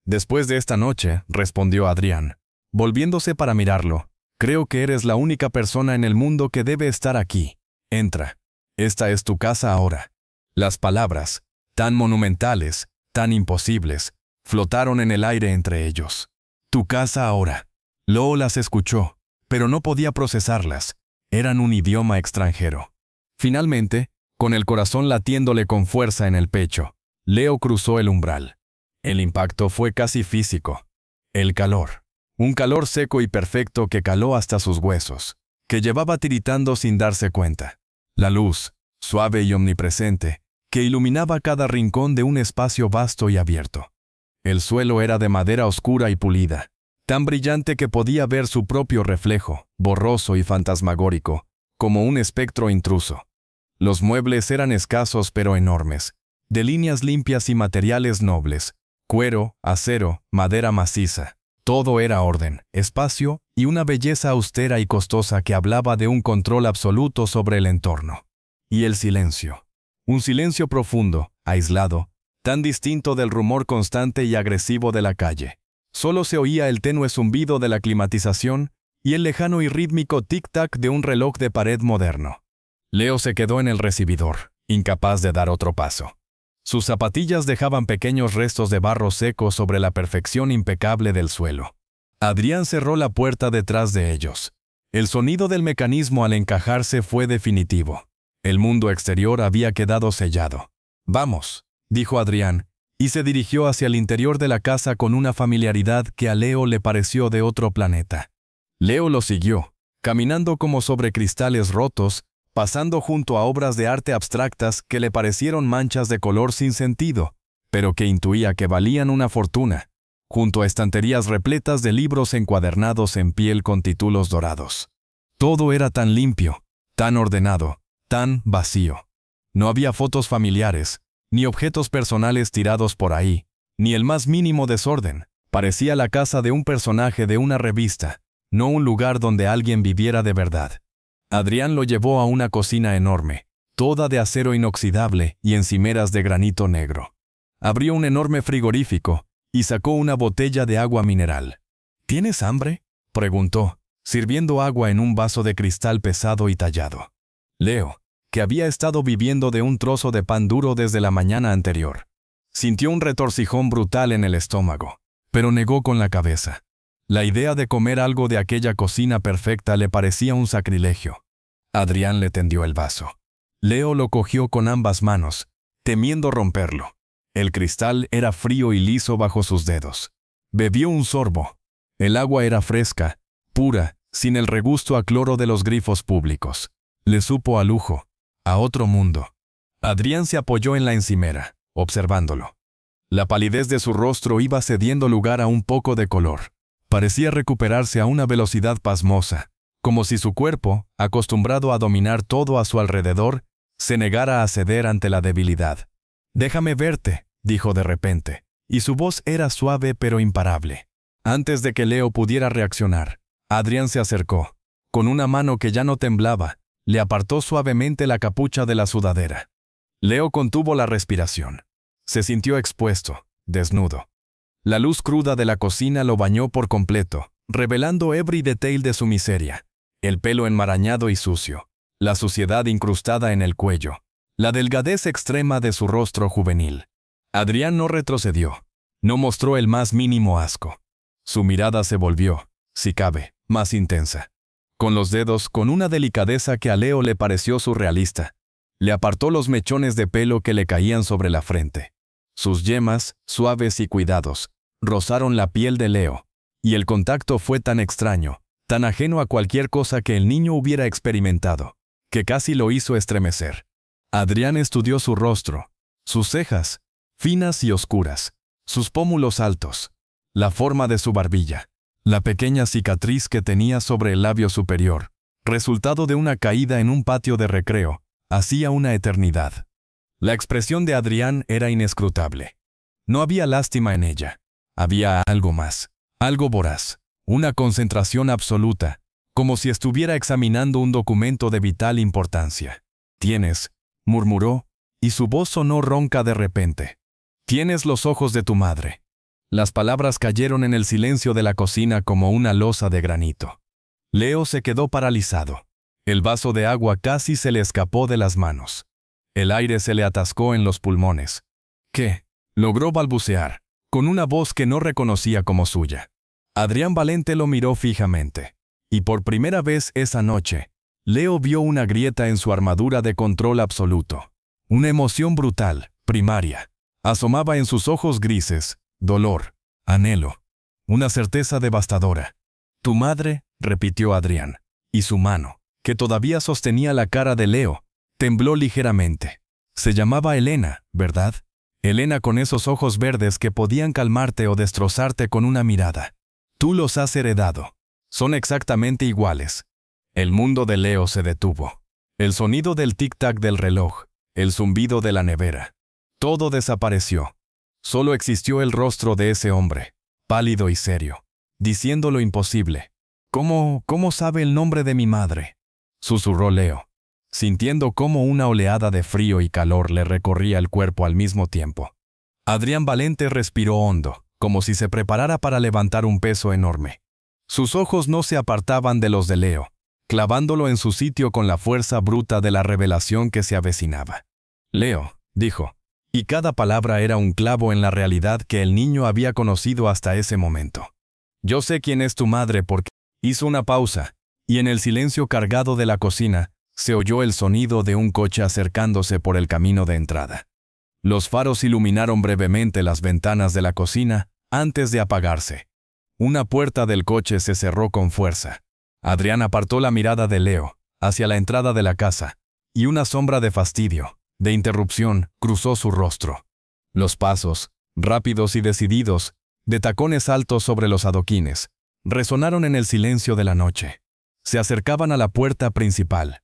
«Después de esta noche», respondió Adrián, volviéndose para mirarlo, «creo que eres la única persona en el mundo que debe estar aquí. Entra. Esta es tu casa ahora». Las palabras, tan monumentales, tan imposibles, flotaron en el aire entre ellos. «Tu casa ahora». Leo las escuchó, pero no podía procesarlas. Eran un idioma extranjero. Finalmente, con el corazón latiéndole con fuerza en el pecho, Leo cruzó el umbral. El impacto fue casi físico. El calor. Un calor seco y perfecto que caló hasta sus huesos, que llevaba tiritando sin darse cuenta. La luz, suave y omnipresente, que iluminaba cada rincón de un espacio vasto y abierto. El suelo era de madera oscura y pulida, tan brillante que podía ver su propio reflejo, borroso y fantasmagórico, como un espectro intruso. Los muebles eran escasos pero enormes, de líneas limpias y materiales nobles, cuero, acero, madera maciza. Todo era orden, espacio y una belleza austera y costosa que hablaba de un control absoluto sobre el entorno. Y el silencio. Un silencio profundo, aislado, tan distinto del rumor constante y agresivo de la calle. Solo se oía el tenue zumbido de la climatización y el lejano y rítmico tic-tac de un reloj de pared moderno. Leo se quedó en el recibidor, incapaz de dar otro paso. Sus zapatillas dejaban pequeños restos de barro seco sobre la perfección impecable del suelo. Adrián cerró la puerta detrás de ellos. El sonido del mecanismo al encajarse fue definitivo. El mundo exterior había quedado sellado. «Vamos», dijo Adrián, y se dirigió hacia el interior de la casa con una familiaridad que a Leo le pareció de otro planeta. Leo lo siguió, caminando como sobre cristales rotos, pasando junto a obras de arte abstractas que le parecieron manchas de color sin sentido, pero que intuía que valían una fortuna, junto a estanterías repletas de libros encuadernados en piel con títulos dorados. Todo era tan limpio, tan ordenado, tan vacío. No había fotos familiares, ni objetos personales tirados por ahí, ni el más mínimo desorden. Parecía la casa de un personaje de una revista, no un lugar donde alguien viviera de verdad. Adrián lo llevó a una cocina enorme, toda de acero inoxidable y encimeras de granito negro. Abrió un enorme frigorífico y sacó una botella de agua mineral. «¿Tienes hambre?», preguntó, sirviendo agua en un vaso de cristal pesado y tallado. Leo, que había estado viviendo de un trozo de pan duro desde la mañana anterior, sintió un retorcijón brutal en el estómago, pero negó con la cabeza. La idea de comer algo de aquella cocina perfecta le parecía un sacrilegio. Adrián le tendió el vaso. Leo lo cogió con ambas manos, temiendo romperlo. El cristal era frío y liso bajo sus dedos. Bebió un sorbo. El agua era fresca, pura, sin el regusto a cloro de los grifos públicos. Le supo a lujo, a otro mundo. Adrián se apoyó en la encimera, observándolo. La palidez de su rostro iba cediendo lugar a un poco de color. Parecía recuperarse a una velocidad pasmosa, como si su cuerpo, acostumbrado a dominar todo a su alrededor, se negara a ceder ante la debilidad. «Déjame verte», dijo de repente, y su voz era suave pero imparable. Antes de que Leo pudiera reaccionar, Adrián se acercó. Con una mano que ya no temblaba, le apartó suavemente la capucha de la sudadera. Leo contuvo la respiración. Se sintió expuesto, desnudo. La luz cruda de la cocina lo bañó por completo, revelando every detail de su miseria. El pelo enmarañado y sucio, la suciedad incrustada en el cuello, la delgadez extrema de su rostro juvenil. Adrián no retrocedió, no mostró el más mínimo asco. Su mirada se volvió, si cabe, más intensa. Con los dedos, con una delicadeza que a Leo le pareció surrealista, le apartó los mechones de pelo que le caían sobre la frente. Sus yemas, suaves y cuidados, rozaron la piel de Leo, y el contacto fue tan extraño, tan ajeno a cualquier cosa que el niño hubiera experimentado, que casi lo hizo estremecer. Adrián estudió su rostro, sus cejas, finas y oscuras, sus pómulos altos, la forma de su barbilla, la pequeña cicatriz que tenía sobre el labio superior, resultado de una caída en un patio de recreo, hacía una eternidad. La expresión de Adrián era inescrutable. No había lástima en ella. Había algo más, algo voraz, una concentración absoluta, como si estuviera examinando un documento de vital importancia. «Tienes», murmuró, y su voz sonó ronca de repente. «Tienes los ojos de tu madre». Las palabras cayeron en el silencio de la cocina como una losa de granito. Leo se quedó paralizado. El vaso de agua casi se le escapó de las manos. El aire se le atascó en los pulmones. «¿Qué?», logró balbucear, con una voz que no reconocía como suya. Adrián Valente lo miró fijamente. Y por primera vez esa noche, Leo vio una grieta en su armadura de control absoluto. Una emoción brutal, primaria, asomaba en sus ojos grises, dolor, anhelo, una certeza devastadora. «Tu madre», repitió Adrián, y su mano, que todavía sostenía la cara de Leo, tembló ligeramente. «Se llamaba Elena, ¿verdad? Elena con esos ojos verdes que podían calmarte o destrozarte con una mirada. Tú los has heredado. Son exactamente iguales». El mundo de Leo se detuvo. El sonido del tic-tac del reloj, el zumbido de la nevera. Todo desapareció. Solo existió el rostro de ese hombre, pálido y serio, diciendo lo imposible. ¿Cómo sabe el nombre de mi madre?», susurró Leo, sintiendo cómo una oleada de frío y calor le recorría el cuerpo al mismo tiempo. Adrián Valente respiró hondo, como si se preparara para levantar un peso enorme. Sus ojos no se apartaban de los de Leo, clavándolo en su sitio con la fuerza bruta de la revelación que se avecinaba. «Leo», dijo, y cada palabra era un clavo en la realidad que el niño había conocido hasta ese momento. «Yo sé quién es tu madre porque…». Hizo una pausa, y en el silencio cargado de la cocina, se oyó el sonido de un coche acercándose por el camino de entrada. Los faros iluminaron brevemente las ventanas de la cocina antes de apagarse. Una puerta del coche se cerró con fuerza. Adrián apartó la mirada de Leo hacia la entrada de la casa, y una sombra de fastidio, de interrupción, cruzó su rostro. Los pasos, rápidos y decididos, de tacones altos sobre los adoquines, resonaron en el silencio de la noche. Se acercaban a la puerta principal.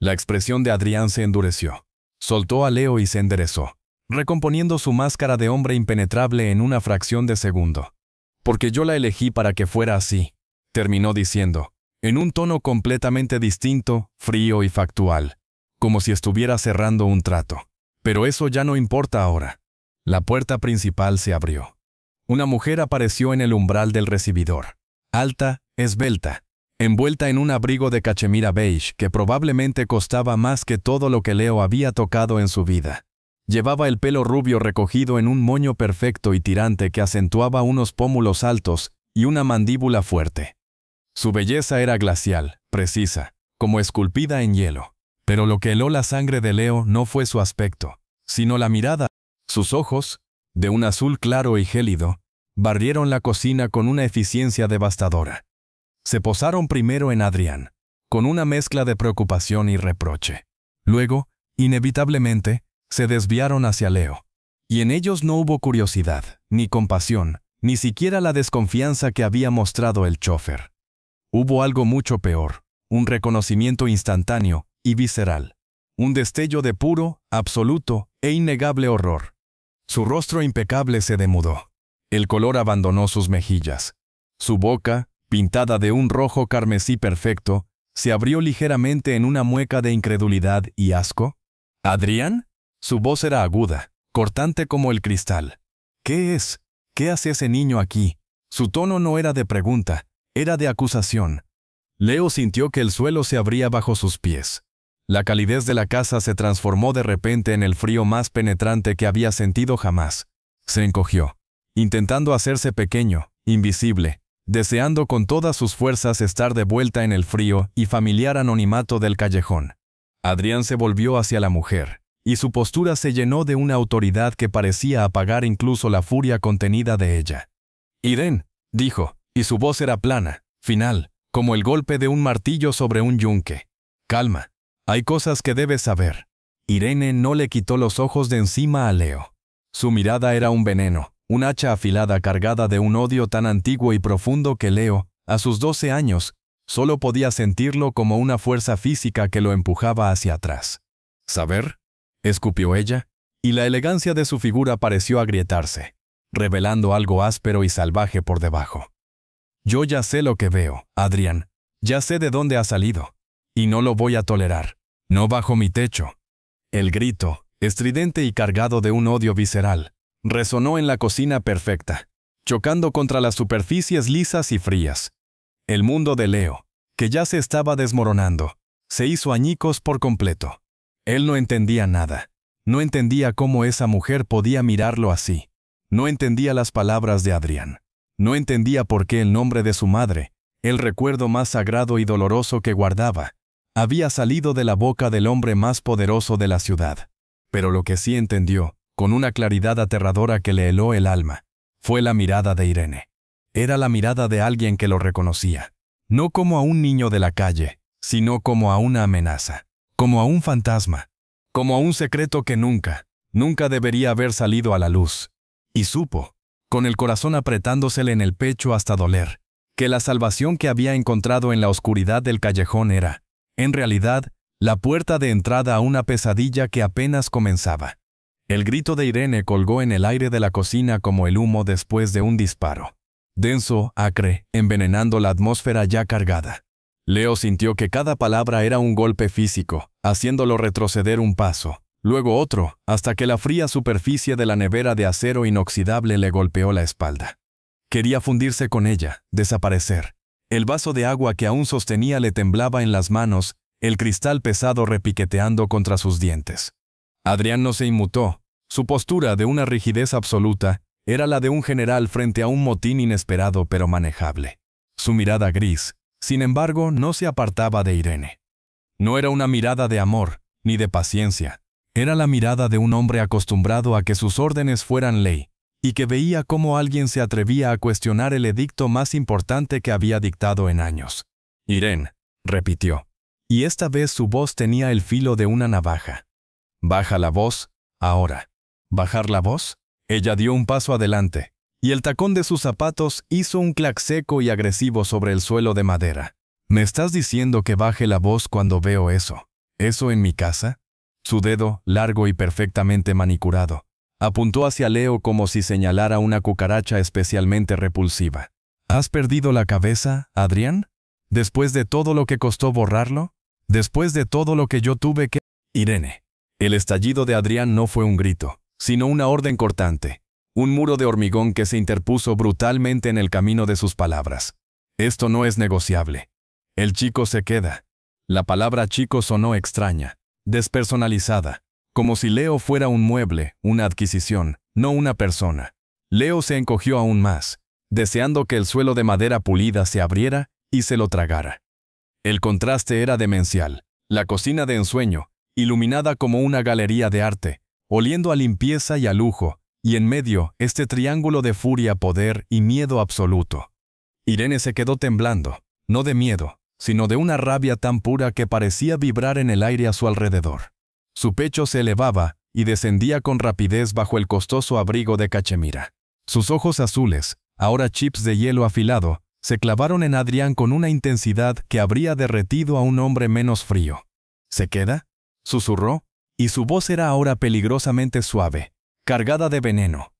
La expresión de Adrián se endureció. Soltó a Leo y se enderezó, recomponiendo su máscara de hombre impenetrable en una fracción de segundo. «Porque yo la elegí para que fuera así», terminó diciendo, en un tono completamente distinto, frío y factual, como si estuviera cerrando un trato. «Pero eso ya no importa ahora». La puerta principal se abrió. Una mujer apareció en el umbral del recibidor, alta, esbelta, envuelta en un abrigo de cachemira beige que probablemente costaba más que todo lo que Leo había tocado en su vida. Llevaba el pelo rubio recogido en un moño perfecto y tirante que acentuaba unos pómulos altos y una mandíbula fuerte. Su belleza era glacial, precisa, como esculpida en hielo. Pero lo que heló la sangre de Leo no fue su aspecto, sino la mirada. Sus ojos, de un azul claro y gélido, barrieron la cocina con una eficiencia devastadora. Se posaron primero en Adrián, con una mezcla de preocupación y reproche. Luego, inevitablemente, se desviaron hacia Leo. Y en ellos no hubo curiosidad, ni compasión, ni siquiera la desconfianza que había mostrado el chófer. Hubo algo mucho peor, un reconocimiento instantáneo y visceral. Un destello de puro, absoluto e innegable horror. Su rostro impecable se demudó. El color abandonó sus mejillas. Su boca, pintada de un rojo carmesí perfecto, se abrió ligeramente en una mueca de incredulidad y asco. «¿Adrián?». Su voz era aguda, cortante como el cristal. «¿Qué es? ¿Qué hace ese niño aquí?». Su tono no era de pregunta, era de acusación. Leo sintió que el suelo se abría bajo sus pies. La calidez de la casa se transformó de repente en el frío más penetrante que había sentido jamás. Se encogió, intentando hacerse pequeño, invisible, deseando con todas sus fuerzas estar de vuelta en el frío y familiar anonimato del callejón. Adrián se volvió hacia la mujer, y su postura se llenó de una autoridad que parecía apagar incluso la furia contenida de ella. «Irene», dijo, y su voz era plana, final, como el golpe de un martillo sobre un yunque. «Calma. Hay cosas que debes saber». Irene no le quitó los ojos de encima a Leo. Su mirada era un veneno, un hacha afilada cargada de un odio tan antiguo y profundo que Leo, a sus 12 años, solo podía sentirlo como una fuerza física que lo empujaba hacia atrás. «¿Saber?», escupió ella, y la elegancia de su figura pareció agrietarse, revelando algo áspero y salvaje por debajo. «Yo ya sé lo que veo, Adrián. Ya sé de dónde ha salido. Y no lo voy a tolerar. No bajo mi techo». El grito, estridente y cargado de un odio visceral, resonó en la cocina perfecta, chocando contra las superficies lisas y frías. El mundo de Leo, que ya se estaba desmoronando, se hizo añicos por completo. Él no entendía nada. No entendía cómo esa mujer podía mirarlo así. No entendía las palabras de Adrián. No entendía por qué el nombre de su madre, el recuerdo más sagrado y doloroso que guardaba, había salido de la boca del hombre más poderoso de la ciudad. Pero lo que sí entendió, con una claridad aterradora que le heló el alma, fue la mirada de Irene. Era la mirada de alguien que lo reconocía, no como a un niño de la calle, sino como a una amenaza, como a un fantasma, como a un secreto que nunca debería haber salido a la luz. Y supo, con el corazón apretándosele en el pecho hasta doler, que la salvación que había encontrado en la oscuridad del callejón era, en realidad, la puerta de entrada a una pesadilla que apenas comenzaba. El grito de Irene colgó en el aire de la cocina como el humo después de un disparo. Denso, acre, envenenando la atmósfera ya cargada. Leo sintió que cada palabra era un golpe físico, haciéndolo retroceder un paso, luego otro, hasta que la fría superficie de la nevera de acero inoxidable le golpeó la espalda. Quería fundirse con ella, desaparecer. El vaso de agua que aún sostenía le temblaba en las manos, el cristal pesado repiqueteando contra sus dientes. Adrián no se inmutó. Su postura, de una rigidez absoluta, era la de un general frente a un motín inesperado pero manejable. Su mirada gris, sin embargo, no se apartaba de Irene. No era una mirada de amor, ni de paciencia. Era la mirada de un hombre acostumbrado a que sus órdenes fueran ley, y que veía cómo alguien se atrevía a cuestionar el edicto más importante que había dictado en años. «Irene», repitió, y esta vez su voz tenía el filo de una navaja. «Baja la voz, ahora». ¿Bajar la voz? Ella dio un paso adelante, y el tacón de sus zapatos hizo un clac seco y agresivo sobre el suelo de madera. «¿Me estás diciendo que baje la voz cuando veo eso? ¿Eso en mi casa?» Su dedo, largo y perfectamente manicurado, apuntó hacia Leo como si señalara una cucaracha especialmente repulsiva. ¿Has perdido la cabeza, Adrián? ¿Después de todo lo que costó borrarlo? ¿Después de todo lo que yo tuve que...» Irene. El estallido de Adrián no fue un grito, sino una orden cortante, un muro de hormigón que se interpuso brutalmente en el camino de sus palabras. «Esto no es negociable. El chico se queda». La palabra chico sonó extraña, despersonalizada, como si Leo fuera un mueble, una adquisición, no una persona. Leo se encogió aún más, deseando que el suelo de madera pulida se abriera y se lo tragara. El contraste era demencial. La cocina de ensueño, iluminada como una galería de arte, oliendo a limpieza y a lujo, y en medio este triángulo de furia, poder y miedo absoluto. Irene se quedó temblando, no de miedo, sino de una rabia tan pura que parecía vibrar en el aire a su alrededor. Su pecho se elevaba y descendía con rapidez bajo el costoso abrigo de cachemira. Sus ojos azules, ahora chips de hielo afilado, se clavaron en Adrián con una intensidad que habría derretido a un hombre menos frío. «¿Se queda?», susurró, y su voz era ahora peligrosamente suave, cargada de veneno.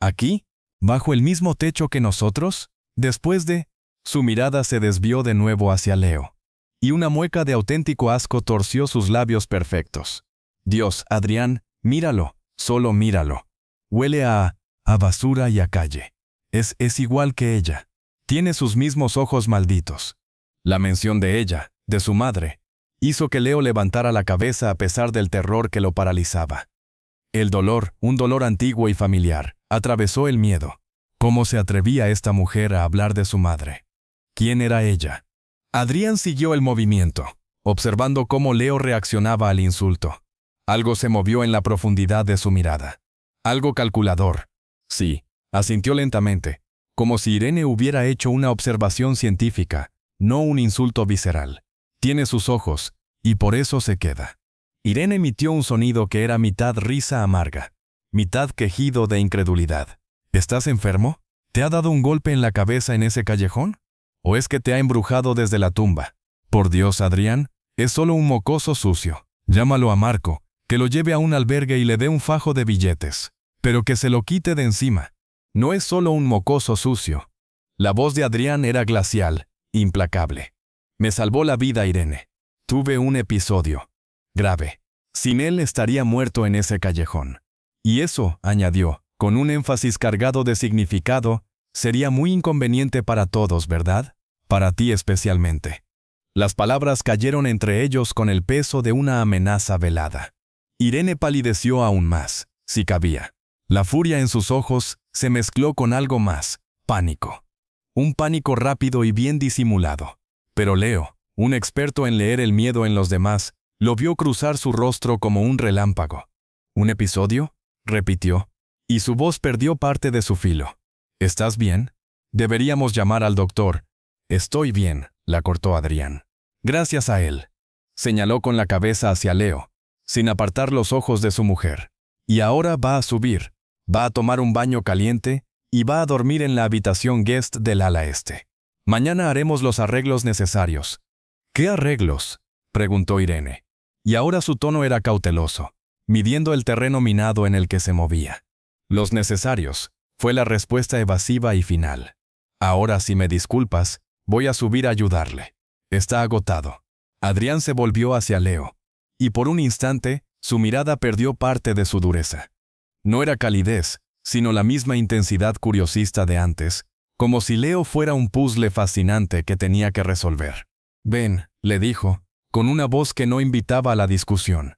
«¿Aquí? ¿Bajo el mismo techo que nosotros? Después de...» Su mirada se desvió de nuevo hacia Leo, y una mueca de auténtico asco torció sus labios perfectos. «Dios, Adrián, míralo, solo míralo. Huele a basura y a calle. Es igual que ella. Tiene sus mismos ojos malditos». La mención de ella, de su madre, hizo que Leo levantara la cabeza a pesar del terror que lo paralizaba. El dolor, un dolor antiguo y familiar, atravesó el miedo. ¿Cómo se atrevía esta mujer a hablar de su madre? ¿Quién era ella? Adrián siguió el movimiento, observando cómo Leo reaccionaba al insulto. Algo se movió en la profundidad de su mirada. Algo calculador. Sí, asintió lentamente, como si Irene hubiera hecho una observación científica, no un insulto visceral. Tiene sus ojos, y por eso se queda. Irene emitió un sonido que era mitad risa amarga, mitad quejido de incredulidad. ¿Estás enfermo? ¿Te ha dado un golpe en la cabeza en ese callejón? ¿O es que te ha embrujado desde la tumba? Por Dios, Adrián, es solo un mocoso sucio. Llámalo a Marco, que lo lleve a un albergue y le dé un fajo de billetes. Pero que se lo quite de encima. No es solo un mocoso sucio. La voz de Adrián era glacial, implacable. Me salvó la vida, Irene. Tuve un episodio grave. Sin él estaría muerto en ese callejón. Y eso, añadió, con un énfasis cargado de significado, sería muy inconveniente para todos, ¿verdad? Para ti especialmente. Las palabras cayeron entre ellos con el peso de una amenaza velada. Irene palideció aún más, si cabía. La furia en sus ojos se mezcló con algo más, pánico. Un pánico rápido y bien disimulado. Pero Leo, un experto en leer el miedo en los demás, lo vio cruzar su rostro como un relámpago. ¿Un episodio?, repitió, y su voz perdió parte de su filo. ¿Estás bien? Deberíamos llamar al doctor. Estoy bien, la cortó Adrián. Gracias a él. Señaló con la cabeza hacia Leo, sin apartar los ojos de su mujer. Y ahora va a subir, va a tomar un baño caliente y va a dormir en la habitación guest del ala este. Mañana haremos los arreglos necesarios. ¿Qué arreglos?, preguntó Irene. Y ahora su tono era cauteloso, midiendo el terreno minado en el que se movía. Los necesarios, fue la respuesta evasiva y final. Ahora, si me disculpas, voy a subir a ayudarle. Está agotado. Adrián se volvió hacia Leo, y por un instante, su mirada perdió parte de su dureza. No era calidez, sino la misma intensidad curiosista de antes, como si Leo fuera un puzzle fascinante que tenía que resolver. Ven, le dijo, con una voz que no invitaba a la discusión.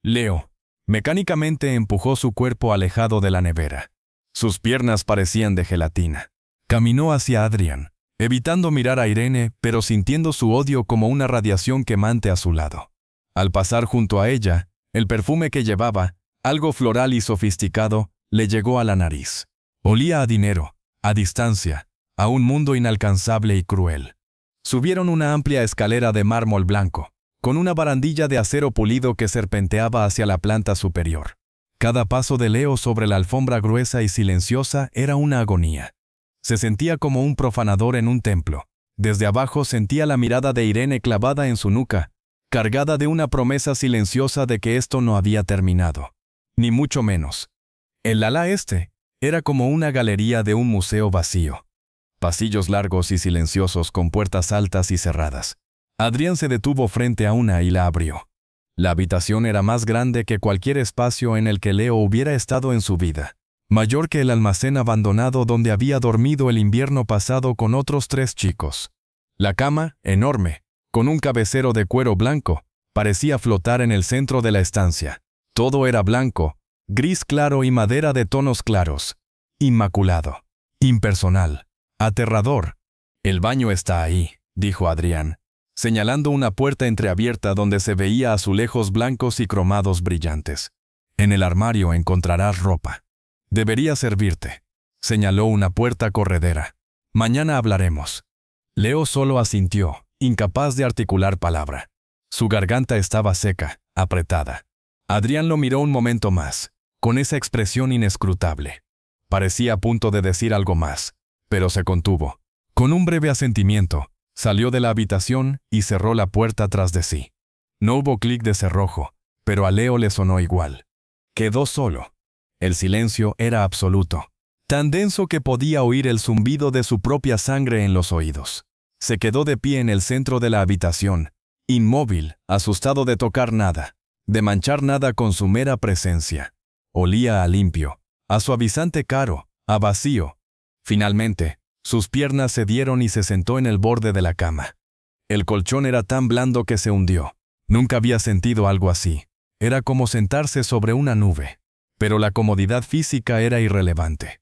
Leo, mecánicamente empujó su cuerpo alejado de la nevera. Sus piernas parecían de gelatina. Caminó hacia Adrián, evitando mirar a Irene, pero sintiendo su odio como una radiación quemante a su lado. Al pasar junto a ella, el perfume que llevaba, algo floral y sofisticado, le llegó a la nariz. Olía a dinero, a distancia, a un mundo inalcanzable y cruel. Subieron una amplia escalera de mármol blanco, con una barandilla de acero pulido que serpenteaba hacia la planta superior. Cada paso de Leo sobre la alfombra gruesa y silenciosa era una agonía. Se sentía como un profanador en un templo. Desde abajo sentía la mirada de Irene clavada en su nuca, cargada de una promesa silenciosa de que esto no había terminado. Ni mucho menos. El ala este era como una galería de un museo vacío. Pasillos largos y silenciosos con puertas altas y cerradas. Adrián se detuvo frente a una y la abrió. La habitación era más grande que cualquier espacio en el que Leo hubiera estado en su vida. Mayor que el almacén abandonado donde había dormido el invierno pasado con otros 3 chicos. La cama, enorme, con un cabecero de cuero blanco, parecía flotar en el centro de la estancia. Todo era blanco, gris claro y madera de tonos claros. Inmaculado. Impersonal. Aterrador. El baño está ahí, dijo Adrián, señalando una puerta entreabierta donde se veía azulejos blancos y cromados brillantes. En el armario encontrarás ropa. Debería servirte, señaló una puerta corredera. Mañana hablaremos. Leo solo asintió, incapaz de articular palabra. Su garganta estaba seca, apretada. Adrián lo miró un momento más, con esa expresión inescrutable. Parecía a punto de decir algo más, pero se contuvo. Con un breve asentimiento, salió de la habitación y cerró la puerta tras de sí. No hubo clic de cerrojo, pero a Leo le sonó igual. Quedó solo. El silencio era absoluto, tan denso que podía oír el zumbido de su propia sangre en los oídos. Se quedó de pie en el centro de la habitación, inmóvil, asustado de tocar nada, de manchar nada con su mera presencia. Olía a limpio, a suavizante caro, a vacío. Finalmente, sus piernas cedieron y se sentó en el borde de la cama. El colchón era tan blando que se hundió, Nunca había sentido algo así. Era como sentarse sobre una nube. Pero la comodidad física era irrelevante.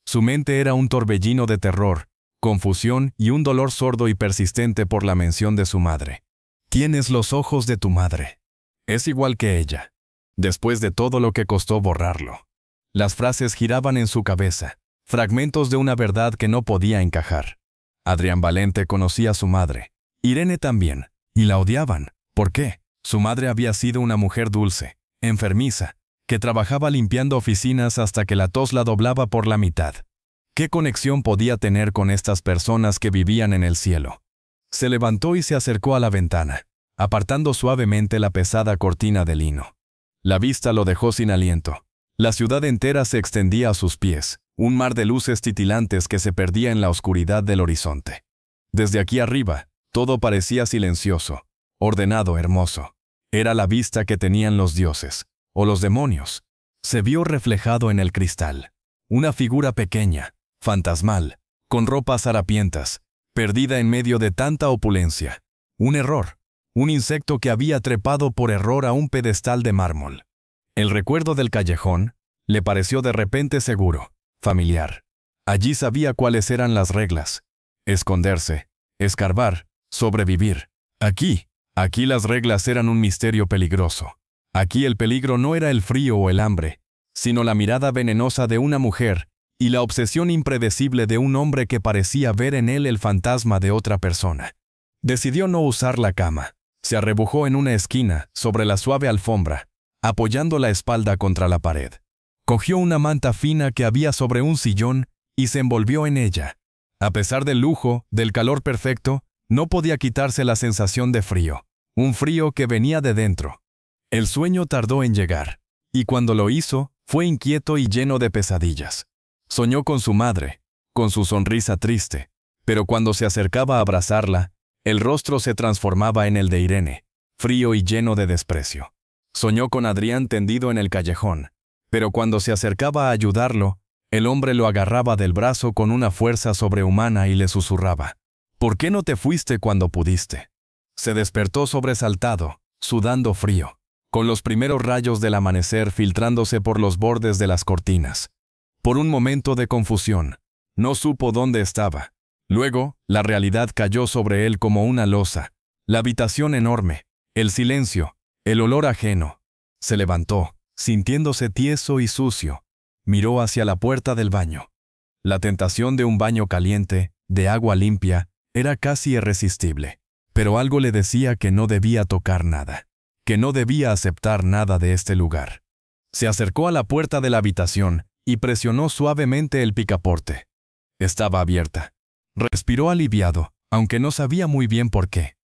Su mente era un torbellino de terror, confusión y un dolor sordo y persistente por la mención de su madre. Tienes los ojos de tu madre. Es igual que ella. Después de todo lo que costó borrarlo. Las frases giraban en su cabeza, fragmentos de una verdad que no podía encajar. Adrián Valente conocía a su madre. Irene también. Y la odiaban. ¿Por qué? Su madre había sido una mujer dulce, enfermiza, que trabajaba limpiando oficinas hasta que la tos la doblaba por la mitad. ¿Qué conexión podía tener con estas personas que vivían en el cielo? Se levantó y se acercó a la ventana, apartando suavemente la pesada cortina de lino. La vista lo dejó sin aliento. La ciudad entera se extendía a sus pies, un mar de luces titilantes que se perdía en la oscuridad del horizonte. Desde aquí arriba, todo parecía silencioso, ordenado, hermoso. Era la vista que tenían los dioses, o los demonios. Se vio reflejado en el cristal. Una figura pequeña, fantasmal, con ropas harapientas, perdida en medio de tanta opulencia. Un error. Un insecto que había trepado por error a un pedestal de mármol. El recuerdo del callejón le pareció de repente seguro, familiar. Allí sabía cuáles eran las reglas. Esconderse, escarbar, sobrevivir. Aquí las reglas eran un misterio peligroso. Aquí el peligro no era el frío o el hambre, sino la mirada venenosa de una mujer y la obsesión impredecible de un hombre que parecía ver en él el fantasma de otra persona. Decidió no usar la cama. Se arrebujó en una esquina, sobre la suave alfombra, apoyando la espalda contra la pared. Cogió una manta fina que había sobre un sillón y se envolvió en ella. A pesar del lujo, del calor perfecto, no podía quitarse la sensación de frío, un frío que venía de dentro. El sueño tardó en llegar, y cuando lo hizo, fue inquieto y lleno de pesadillas. Soñó con su madre, con su sonrisa triste, pero cuando se acercaba a abrazarla, el rostro se transformaba en el de Irene, frío y lleno de desprecio. Soñó con Adrián tendido en el callejón, pero cuando se acercaba a ayudarlo, el hombre lo agarraba del brazo con una fuerza sobrehumana y le susurraba: ¿Por qué no te fuiste cuando pudiste? Se despertó sobresaltado, sudando frío, con los primeros rayos del amanecer filtrándose por los bordes de las cortinas. Por un momento de confusión, no supo dónde estaba. Luego, la realidad cayó sobre él como una losa. La habitación enorme, el silencio, el olor ajeno. Se levantó, sintiéndose tieso y sucio. Miró hacia la puerta del baño. La tentación de un baño caliente, de agua limpia, era casi irresistible. Pero algo le decía que no debía tocar nada, que no debía aceptar nada de este lugar. Se acercó a la puerta de la habitación y presionó suavemente el picaporte. Estaba abierta. Respiró aliviado, aunque no sabía muy bien por qué.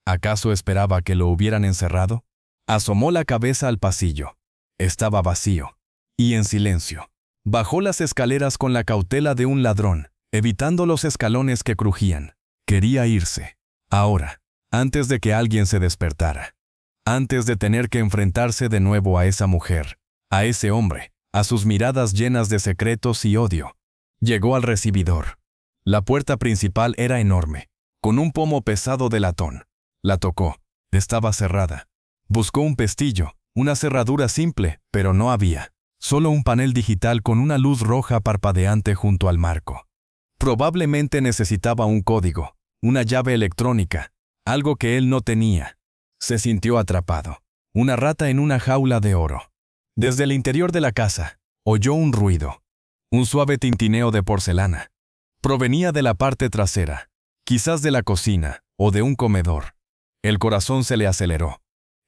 ¿Acaso esperaba que lo hubieran encerrado? Asomó la cabeza al pasillo. Estaba vacío. Y en silencio. Bajó las escaleras con la cautela de un ladrón, evitando los escalones que crujían. Quería irse. Ahora, antes de que alguien se despertara. Antes de tener que enfrentarse de nuevo a esa mujer, a ese hombre, a sus miradas llenas de secretos y odio. Llegó al recibidor. La puerta principal era enorme, con un pomo pesado de latón. La tocó. Estaba cerrada. Buscó un pestillo, una cerradura simple, pero no había. Solo un panel digital con una luz roja parpadeante junto al marco. Probablemente necesitaba un código, una llave electrónica, algo que él no tenía. Se sintió atrapado, una rata en una jaula de oro. Desde el interior de la casa, oyó un ruido, un suave tintineo de porcelana. Provenía de la parte trasera, quizás de la cocina o de un comedor. El corazón se le aceleró.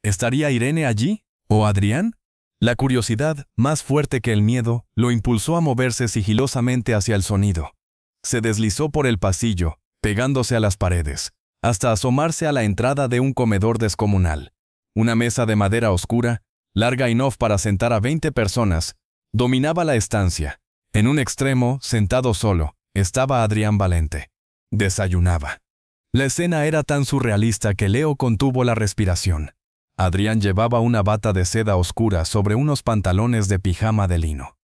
¿Estaría Irene allí? ¿O Adrián? La curiosidad, más fuerte que el miedo, lo impulsó a moverse sigilosamente hacia el sonido. Se deslizó por el pasillo, pegándose a las paredes, hasta asomarse a la entrada de un comedor descomunal. Una mesa de madera oscura, larga enough para sentar a 20 personas, dominaba la estancia. En un extremo, sentado solo, estaba Adrián Valente. Desayunaba. La escena era tan surrealista que Leo contuvo la respiración. Adrián llevaba una bata de seda oscura sobre unos pantalones de pijama de lino.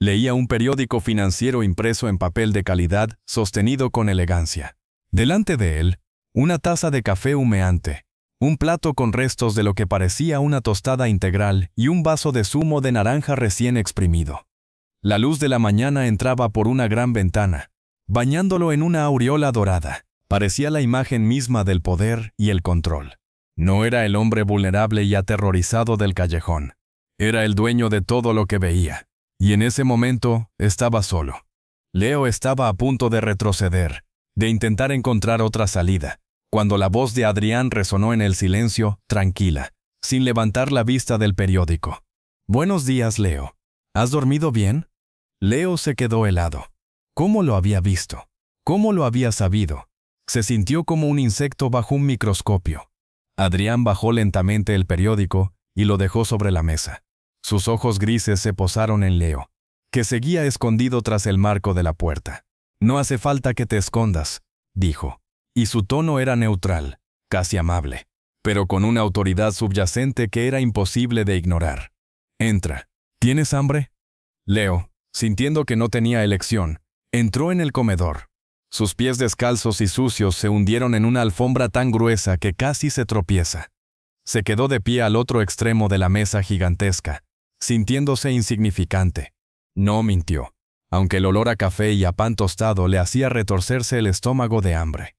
Leía un periódico financiero impreso en papel de calidad, sostenido con elegancia. Delante de él, una taza de café humeante, un plato con restos de lo que parecía una tostada integral y un vaso de zumo de naranja recién exprimido. La luz de la mañana entraba por una gran ventana, bañándolo en una aureola dorada. Parecía la imagen misma del poder y el control. No era el hombre vulnerable y aterrorizado del callejón. Era el dueño de todo lo que veía. Y en ese momento estaba solo. Leo estaba a punto de retroceder, de intentar encontrar otra salida, cuando la voz de Adrián resonó en el silencio, tranquila, sin levantar la vista del periódico. «Buenos días, Leo. ¿Has dormido bien?» Leo se quedó helado. ¿Cómo lo había visto? ¿Cómo lo había sabido? Se sintió como un insecto bajo un microscopio. Adrián bajó lentamente el periódico y lo dejó sobre la mesa. Sus ojos grises se posaron en Leo, que seguía escondido tras el marco de la puerta. «No hace falta que te escondas», dijo, y su tono era neutral, casi amable, pero con una autoridad subyacente que era imposible de ignorar. «Entra. ¿Tienes hambre?» Leo, sintiendo que no tenía elección, entró en el comedor. Sus pies descalzos y sucios se hundieron en una alfombra tan gruesa que casi se tropieza. Se quedó de pie al otro extremo de la mesa gigantesca, sintiéndose insignificante. No mintió, aunque el olor a café y a pan tostado le hacía retorcerse el estómago de hambre.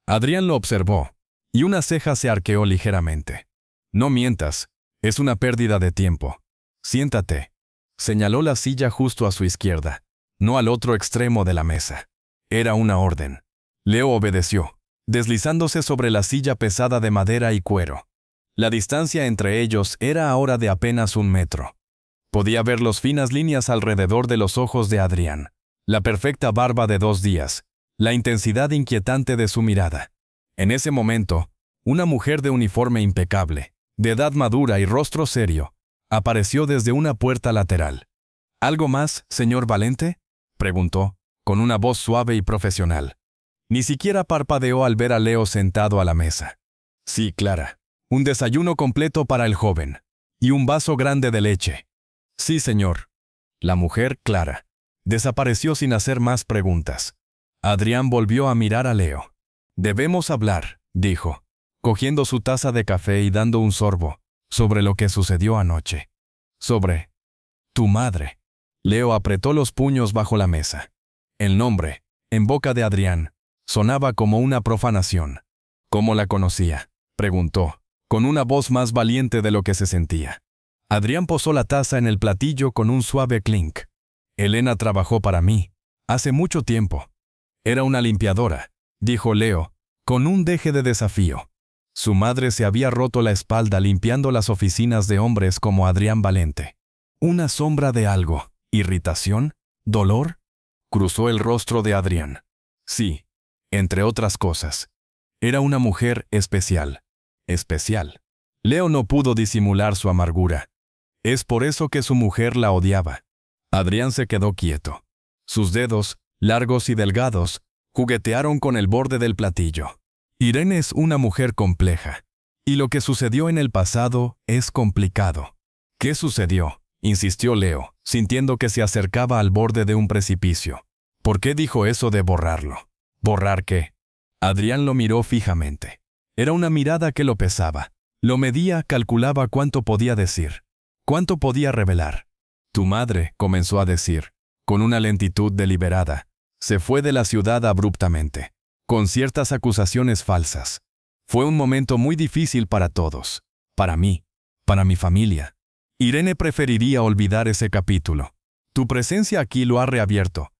Adrián lo observó, y una ceja se arqueó ligeramente. «No mientas, es una pérdida de tiempo. Siéntate». Señaló la silla justo a su izquierda, no al otro extremo de la mesa. Era una orden. Leo obedeció, deslizándose sobre la silla pesada de madera y cuero. La distancia entre ellos era ahora de apenas 1 metro. Podía ver las finas líneas alrededor de los ojos de Adrián, la perfecta barba de 2 días, la intensidad inquietante de su mirada. En ese momento, una mujer de uniforme impecable, de edad madura y rostro serio, apareció desde una puerta lateral. «¿Algo más, señor Valente?», preguntó, con una voz suave y profesional. Ni siquiera parpadeó al ver a Leo sentado a la mesa. «Sí, Clara. Un desayuno completo para el joven. Y un vaso grande de leche». «Sí, señor». La mujer, Clara, desapareció sin hacer más preguntas. Adrián volvió a mirar a Leo. «Debemos hablar», dijo, cogiendo su taza de café y dando un sorbo, «sobre lo que sucedió anoche. Sobre tu madre». Leo apretó los puños bajo la mesa. El nombre, en boca de Adrián, sonaba como una profanación. «¿Cómo la conocía?», preguntó, con una voz más valiente de lo que se sentía. Adrián posó la taza en el platillo con un suave clink. «Elena trabajó para mí, hace mucho tiempo. Era una limpiadora», dijo Leo, con un deje de desafío. Su madre se había roto la espalda limpiando las oficinas de hombres como Adrián Valente. Una sombra de algo, irritación, dolor, cruzó el rostro de Adrián. Sí, entre otras cosas. Era una mujer especial. Especial. Leo no pudo disimular su amargura. Es por eso que su mujer la odiaba. Adrián se quedó quieto. Sus dedos, largos y delgados, juguetearon con el borde del platillo. Irene es una mujer compleja. Y lo que sucedió en el pasado es complicado. ¿Qué sucedió?, insistió Leo, sintiendo que se acercaba al borde de un precipicio. ¿Por qué dijo eso de borrarlo? ¿Borrar qué? Adrián lo miró fijamente. Era una mirada que lo pesaba. Lo medía, calculaba cuánto podía decir. Cuánto podía revelar. «Tu madre», comenzó a decir, con una lentitud deliberada, «se fue de la ciudad abruptamente, con ciertas acusaciones falsas. Fue un momento muy difícil para todos. Para mí. Para mi familia. Irene preferiría olvidar ese capítulo. Tu presencia aquí lo ha reabierto».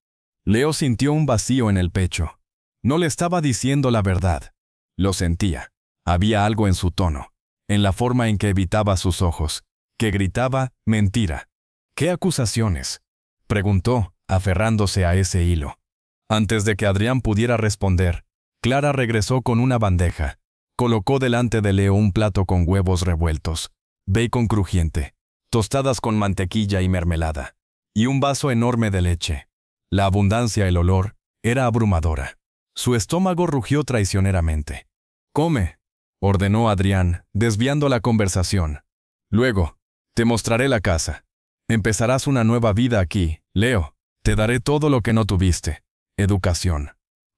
Leo sintió un vacío en el pecho. No le estaba diciendo la verdad. Lo sentía. Había algo en su tono, en la forma en que evitaba sus ojos, que gritaba mentira. «¿Qué acusaciones?», preguntó, aferrándose a ese hilo. Antes de que Adrián pudiera responder, Clara regresó con una bandeja. Colocó delante de Leo un plato con huevos revueltos, bacon crujiente, tostadas con mantequilla y mermelada, y un vaso enorme de leche. La abundancia, el olor, era abrumadora. Su estómago rugió traicioneramente. «Come», ordenó Adrián, desviando la conversación. «Luego, te mostraré la casa. Empezarás una nueva vida aquí, Leo. Te daré todo lo que no tuviste. Educación,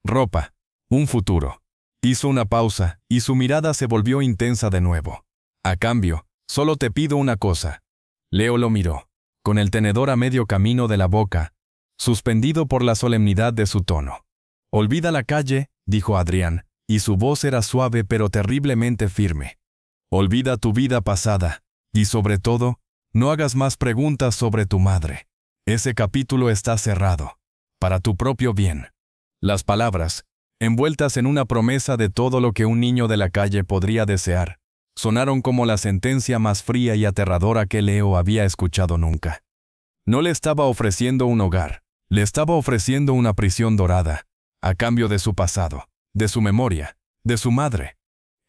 ropa, un futuro. Hizo una pausa, y su mirada se volvió intensa de nuevo. A cambio, solo te pido una cosa. Leo lo miró, con el tenedor a medio camino de la boca, suspendido por la solemnidad de su tono. Olvida la calle, dijo Adrián, y su voz era suave pero terriblemente firme. Olvida tu vida pasada, y sobre todo, no hagas más preguntas sobre tu madre. Ese capítulo está cerrado, para tu propio bien. Las palabras, envueltas en una promesa de todo lo que un niño de la calle podría desear, sonaron como la sentencia más fría y aterradora que Leo había escuchado nunca. No le estaba ofreciendo un hogar, le estaba ofreciendo una prisión dorada, a cambio de su pasado, de su memoria, de su madre.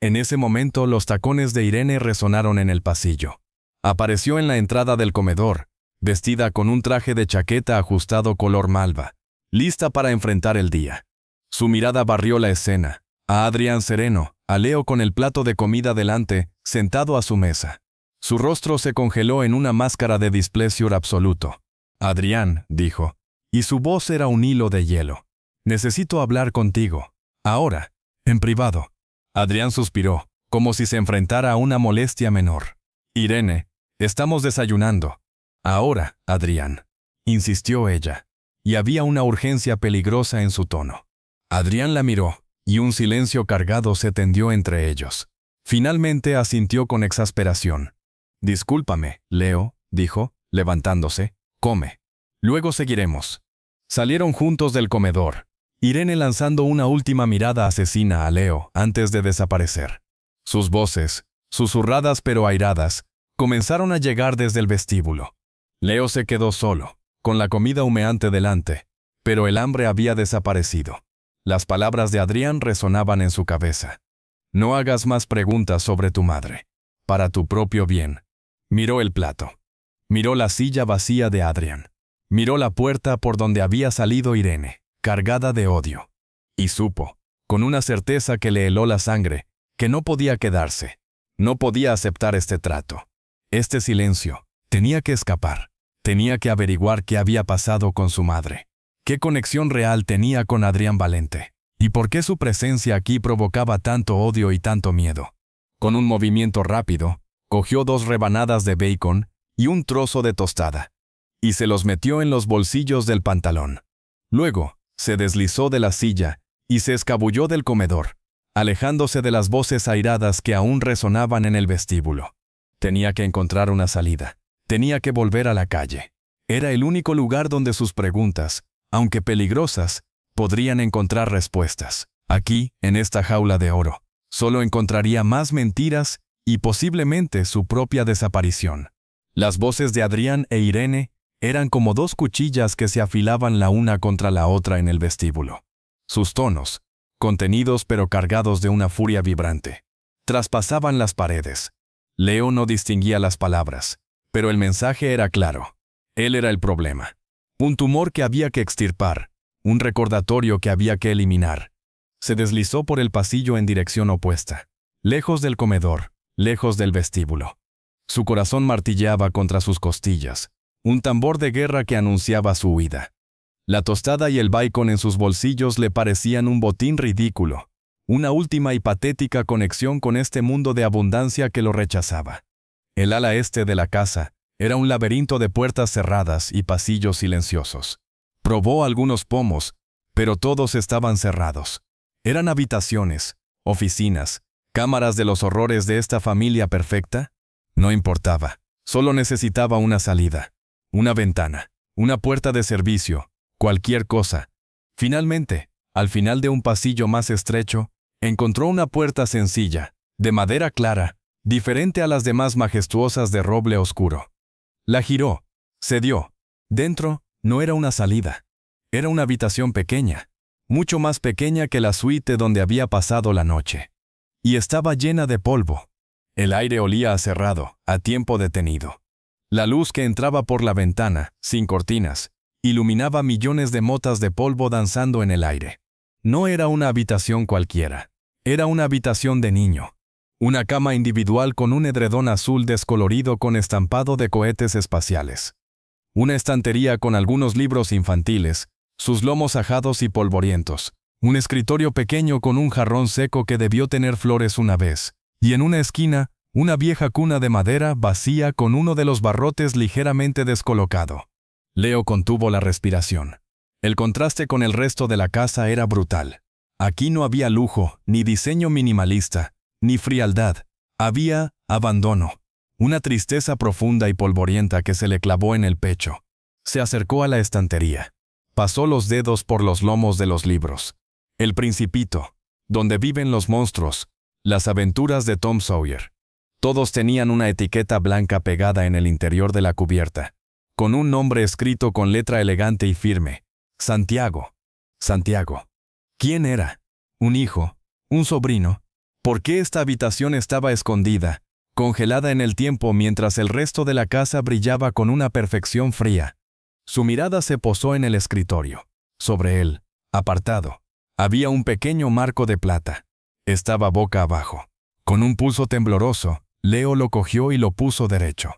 En ese momento los tacones de Irene resonaron en el pasillo. Apareció en la entrada del comedor, vestida con un traje de chaqueta ajustado color malva, lista para enfrentar el día. Su mirada barrió la escena, a Adrián sereno, a Leo con el plato de comida delante, sentado a su mesa. Su rostro se congeló en una máscara de desprecio absoluto. Adrián, dijo, y su voz era un hilo de hielo. Necesito hablar contigo. Ahora, en privado. Adrián suspiró, como si se enfrentara a una molestia menor. Irene, estamos desayunando. Ahora, Adrián, insistió ella, y había una urgencia peligrosa en su tono. Adrián la miró, y un silencio cargado se tendió entre ellos. Finalmente asintió con exasperación. Discúlpame, Leo, dijo, levantándose, come. Luego seguiremos. Salieron juntos del comedor, Irene lanzando una última mirada asesina a Leo antes de desaparecer. Sus voces, susurradas pero airadas, comenzaron a llegar desde el vestíbulo. Leo se quedó solo, con la comida humeante delante, pero el hambre había desaparecido. Las palabras de Adrián resonaban en su cabeza. No hagas más preguntas sobre tu madre. Para tu propio bien. Miró el plato. Miró la silla vacía de Adrián. Miró la puerta por donde había salido Irene, cargada de odio. Y supo, con una certeza que le heló la sangre, que no podía quedarse. No podía aceptar este trato. Este silencio. Tenía que escapar. Tenía que averiguar qué había pasado con su madre. ¿Qué conexión real tenía con Adrián Valente? ¿Y por qué su presencia aquí provocaba tanto odio y tanto miedo? Con un movimiento rápido, cogió 2 rebanadas de bacon y un trozo de tostada, y se los metió en los bolsillos del pantalón. Luego, se deslizó de la silla y se escabulló del comedor, alejándose de las voces airadas que aún resonaban en el vestíbulo. Tenía que encontrar una salida. Tenía que volver a la calle. Era el único lugar donde sus preguntas, aunque peligrosas, podrían encontrar respuestas. Aquí, en esta jaula de oro, solo encontraría más mentiras y posiblemente su propia desaparición. Las voces de Adrián e Irene eran como 2 cuchillas que se afilaban la una contra la otra en el vestíbulo. Sus tonos, contenidos pero cargados de una furia vibrante, traspasaban las paredes. Leo no distinguía las palabras, pero el mensaje era claro. Él era el problema. Un tumor que había que extirpar, un recordatorio que había que eliminar. Se deslizó por el pasillo en dirección opuesta, lejos del comedor, lejos del vestíbulo. Su corazón martilleaba contra sus costillas, un tambor de guerra que anunciaba su huida. La tostada y el bacon en sus bolsillos le parecían un botín ridículo, una última y patética conexión con este mundo de abundancia que lo rechazaba. El ala este de la casa era un laberinto de puertas cerradas y pasillos silenciosos. Probó algunos pomos, pero todos estaban cerrados. ¿Eran habitaciones, oficinas, cámaras de los horrores de esta familia perfecta? No importaba, solo necesitaba una salida, una ventana, una puerta de servicio, cualquier cosa. Finalmente, al final de un pasillo más estrecho, encontró una puerta sencilla, de madera clara, diferente a las demás majestuosas de roble oscuro. La giró, cedió. Dentro no era una salida. Era una habitación pequeña, mucho más pequeña que la suite donde había pasado la noche. Y estaba llena de polvo. El aire olía a cerrado, a tiempo detenido. La luz que entraba por la ventana, sin cortinas, iluminaba millones de motas de polvo danzando en el aire. No era una habitación cualquiera. Era una habitación de niño. Una cama individual con un edredón azul descolorido con estampado de cohetes espaciales. Una estantería con algunos libros infantiles, sus lomos ajados y polvorientos. Un escritorio pequeño con un jarrón seco que debió tener flores una vez, y en una esquina, una vieja cuna de madera vacía con uno de los barrotes ligeramente descolocado. Leo contuvo la respiración. El contraste con el resto de la casa era brutal. Aquí no había lujo, ni diseño minimalista, ni frialdad. Había abandono, una tristeza profunda y polvorienta que se le clavó en el pecho. Se acercó a la estantería. Pasó los dedos por los lomos de los libros. El Principito, donde viven los monstruos, las aventuras de Tom Sawyer. Todos tenían una etiqueta blanca pegada en el interior de la cubierta, con un nombre escrito con letra elegante y firme. Santiago. Santiago. ¿Quién era? ¿Un hijo? ¿Un sobrino? ¿Por qué esta habitación estaba escondida, congelada en el tiempo mientras el resto de la casa brillaba con una perfección fría? Su mirada se posó en el escritorio. Sobre él, apartado, había un pequeño marco de plata. Estaba boca abajo. Con un pulso tembloroso, Leo lo cogió y lo puso derecho.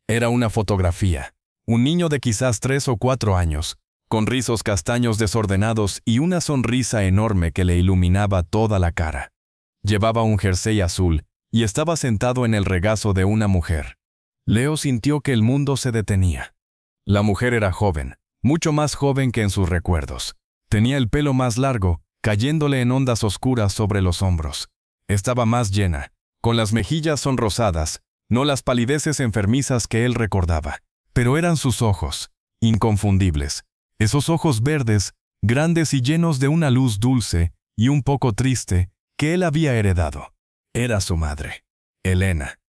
Era una fotografía. Un niño de quizás 3 o 4 años, con rizos castaños desordenados y una sonrisa enorme que le iluminaba toda la cara. Llevaba un jersey azul y estaba sentado en el regazo de una mujer. Leo sintió que el mundo se detenía. La mujer era joven, mucho más joven que en sus recuerdos. Tenía el pelo más largo, cayéndole en ondas oscuras sobre los hombros. Estaba más llena, con las mejillas sonrosadas, no las palideces enfermizas que él recordaba. Pero eran sus ojos, inconfundibles. Esos ojos verdes, grandes y llenos de una luz dulce y un poco triste, que él había heredado. Era su madre, Elena.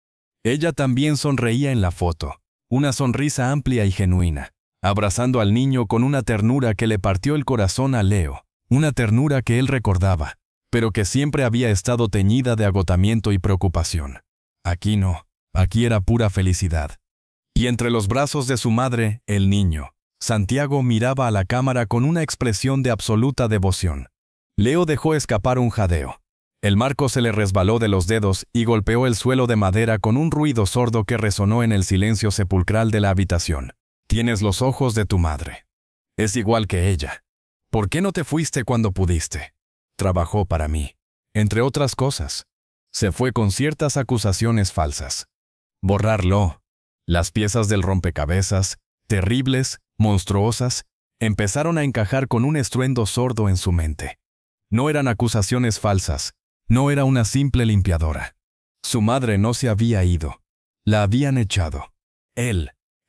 Ella también sonreía en la foto, una sonrisa amplia y genuina, abrazando al niño con una ternura que le partió el corazón a Leo, una ternura que él recordaba, pero que siempre había estado teñida de agotamiento y preocupación. Aquí no, aquí era pura felicidad. Y entre los brazos de su madre, el niño, Santiago, miraba a la cámara con una expresión de absoluta devoción. Leo dejó escapar un jadeo. El marco se le resbaló de los dedos y golpeó el suelo de madera con un ruido sordo que resonó en el silencio sepulcral de la habitación. Tienes los ojos de tu madre. Es igual que ella. ¿Por qué no te fuiste cuando pudiste? Trabajó para mí. Entre otras cosas. Se fue con ciertas acusaciones falsas. Borrarlo. Las piezas del rompecabezas, terribles, monstruosas, empezaron a encajar con un estruendo sordo en su mente. No eran acusaciones falsas. No era una simple limpiadora. Su madre no se había ido. La habían echado.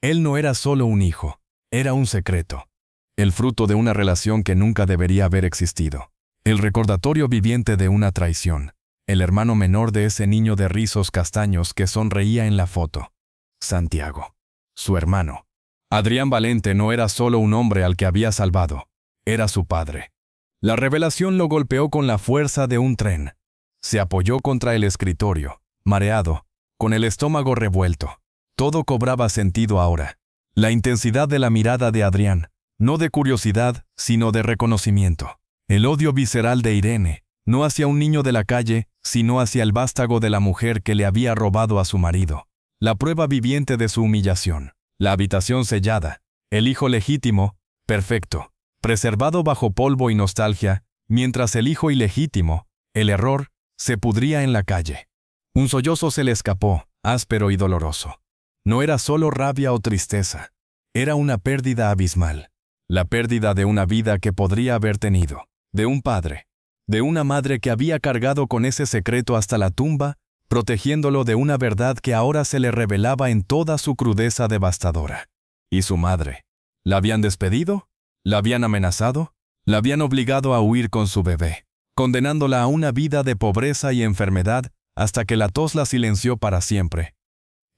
Él no era solo un hijo. Era un secreto. El fruto de una relación que nunca debería haber existido. El recordatorio viviente de una traición. El hermano menor de ese niño de rizos castaños que sonreía en la foto. Santiago. Su hermano. Adrián Valente no era solo un hombre al que había salvado. Era su padre. La revelación lo golpeó con la fuerza de un tren. Se apoyó contra el escritorio, mareado, con el estómago revuelto. Todo cobraba sentido ahora. La intensidad de la mirada de Adrián, no de curiosidad, sino de reconocimiento. El odio visceral de Irene, no hacia un niño de la calle, sino hacia el vástago de la mujer que le había robado a su marido. La prueba viviente de su humillación. La habitación sellada. El hijo legítimo, perfecto, preservado bajo polvo y nostalgia, mientras el hijo ilegítimo, el error, se pudría en la calle. Un sollozo se le escapó, áspero y doloroso. No era solo rabia o tristeza. Era una pérdida abismal. La pérdida de una vida que podría haber tenido. De un padre. De una madre que había cargado con ese secreto hasta la tumba, protegiéndolo de una verdad que ahora se le revelaba en toda su crudeza devastadora. ¿Y su madre? ¿La habían despedido? ¿La habían amenazado? ¿La habían obligado a huir con su bebé, condenándola a una vida de pobreza y enfermedad hasta que la tos la silenció para siempre?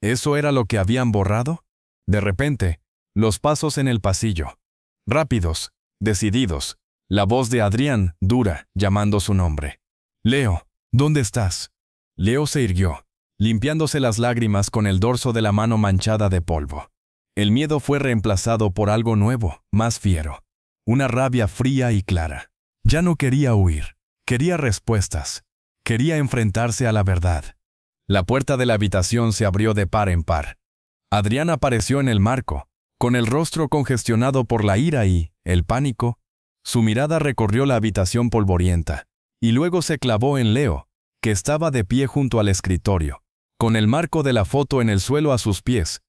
¿Eso era lo que habían borrado? De repente, los pasos en el pasillo. Rápidos, decididos. La voz de Adrián, dura, llamando su nombre. Leo, ¿dónde estás? Leo se irguió, limpiándose las lágrimas con el dorso de la mano manchada de polvo. El miedo fue reemplazado por algo nuevo, más fiero. Una rabia fría y clara. Ya no quería huir. Quería respuestas. Quería enfrentarse a la verdad. La puerta de la habitación se abrió de par en par. Adrián apareció en el marco, con el rostro congestionado por la ira y el pánico. Su mirada recorrió la habitación polvorienta, y luego se clavó en Leo, que estaba de pie junto al escritorio, con el marco de la foto en el suelo a sus pies.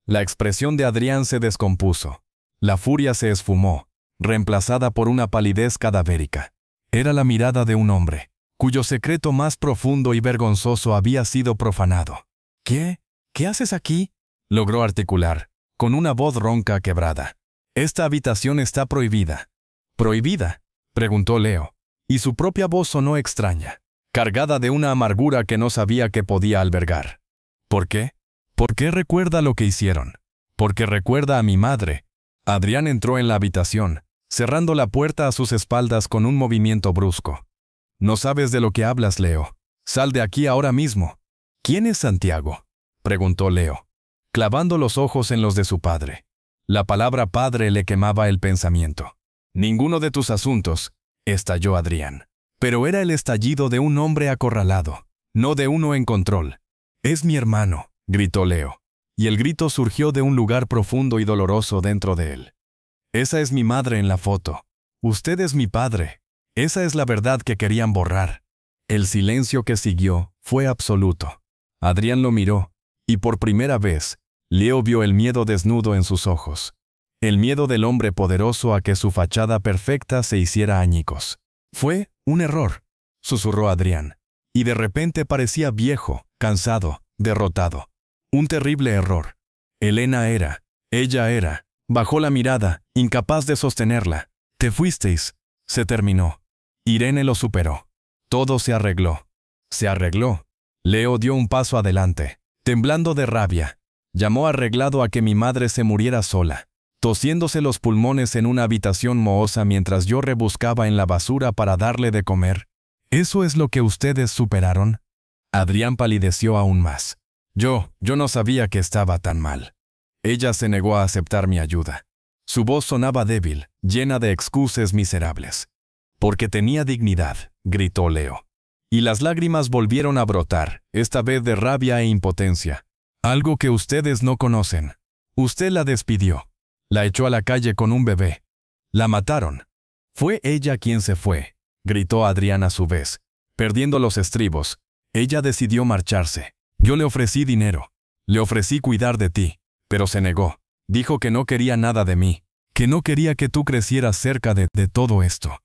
La expresión de Adrián se descompuso. La furia se esfumó, reemplazada por una palidez cadavérica. Era la mirada de un hombre, cuyo secreto más profundo y vergonzoso había sido profanado. ¿Qué? ¿Qué haces aquí?, logró articular, con una voz ronca quebrada. Esta habitación está prohibida. ¿Prohibida?, preguntó Leo, y su propia voz sonó extraña, cargada de una amargura que no sabía que podía albergar. ¿Por qué? ¿Por qué recuerda lo que hicieron? Porque recuerda a mi madre. Adrián entró en la habitación, cerrando la puerta a sus espaldas con un movimiento brusco. No sabes de lo que hablas, Leo. Sal de aquí ahora mismo. ¿Quién es Santiago?, preguntó Leo, clavando los ojos en los de su padre. La palabra padre le quemaba el pensamiento. Ninguno de tus asuntos, estalló Adrián. Pero era el estallido de un hombre acorralado, no de uno en control. Es mi hermano, gritó Leo, y el grito surgió de un lugar profundo y doloroso dentro de él. Esa es mi madre en la foto. Usted es mi padre. Esa es la verdad que querían borrar. El silencio que siguió fue absoluto. Adrián lo miró, y por primera vez, Leo vio el miedo desnudo en sus ojos. El miedo del hombre poderoso a que su fachada perfecta se hiciera añicos. Fue un error, susurró Adrián, y de repente parecía viejo, cansado, derrotado. Un terrible error. Ella era, bajó la mirada, incapaz de sostenerla. Te fuisteis. Se terminó. Irene lo superó. Todo se arregló. Se arregló. Leo dio un paso adelante, temblando de rabia. Llamó arreglado a que mi madre se muriera sola, tosiéndose los pulmones en una habitación mohosa mientras yo rebuscaba en la basura para darle de comer. ¿Eso es lo que ustedes superaron? Adrián palideció aún más. Yo no sabía que estaba tan mal. Ella se negó a aceptar mi ayuda. Su voz sonaba débil, llena de excusas miserables. Porque tenía dignidad, gritó Leo. Y las lágrimas volvieron a brotar, esta vez de rabia e impotencia. Algo que ustedes no conocen. Usted la despidió. La echó a la calle con un bebé. La mataron. Fue ella quien se fue, gritó Adrián a su vez, perdiendo los estribos. Ella decidió marcharse. Yo le ofrecí dinero. Le ofrecí cuidar de ti, pero se negó. Dijo que no quería nada de mí, que no quería que tú crecieras cerca de todo esto.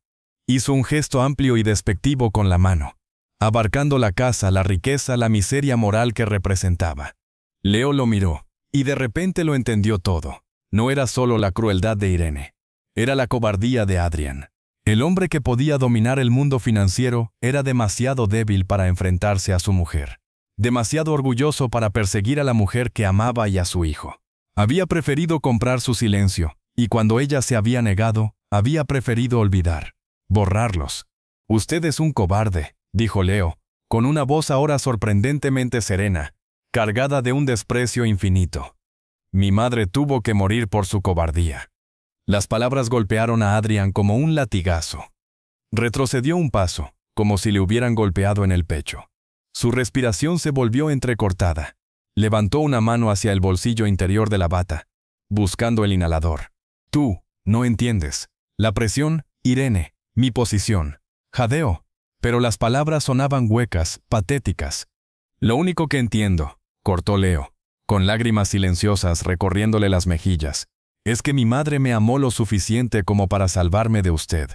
Hizo un gesto amplio y despectivo con la mano, abarcando la casa, la riqueza, la miseria moral que representaba. Leo lo miró, y de repente lo entendió todo. No era solo la crueldad de Irene. Era la cobardía de Adrián. El hombre que podía dominar el mundo financiero era demasiado débil para enfrentarse a su mujer. Demasiado orgulloso para perseguir a la mujer que amaba y a su hijo. Había preferido comprar su silencio, y cuando ella se había negado, había preferido olvidar. Borrarlos. Usted es un cobarde, dijo Leo, con una voz ahora sorprendentemente serena, cargada de un desprecio infinito. Mi madre tuvo que morir por su cobardía. Las palabras golpearon a Adrián como un latigazo. Retrocedió un paso, como si le hubieran golpeado en el pecho. Su respiración se volvió entrecortada. Levantó una mano hacia el bolsillo interior de la bata, buscando el inhalador. Tú, no entiendes. La presión, Irene, mi posición. Jadeó, pero las palabras sonaban huecas, patéticas. Lo único que entiendo, cortó Leo, con lágrimas silenciosas recorriéndole las mejillas, es que mi madre me amó lo suficiente como para salvarme de usted.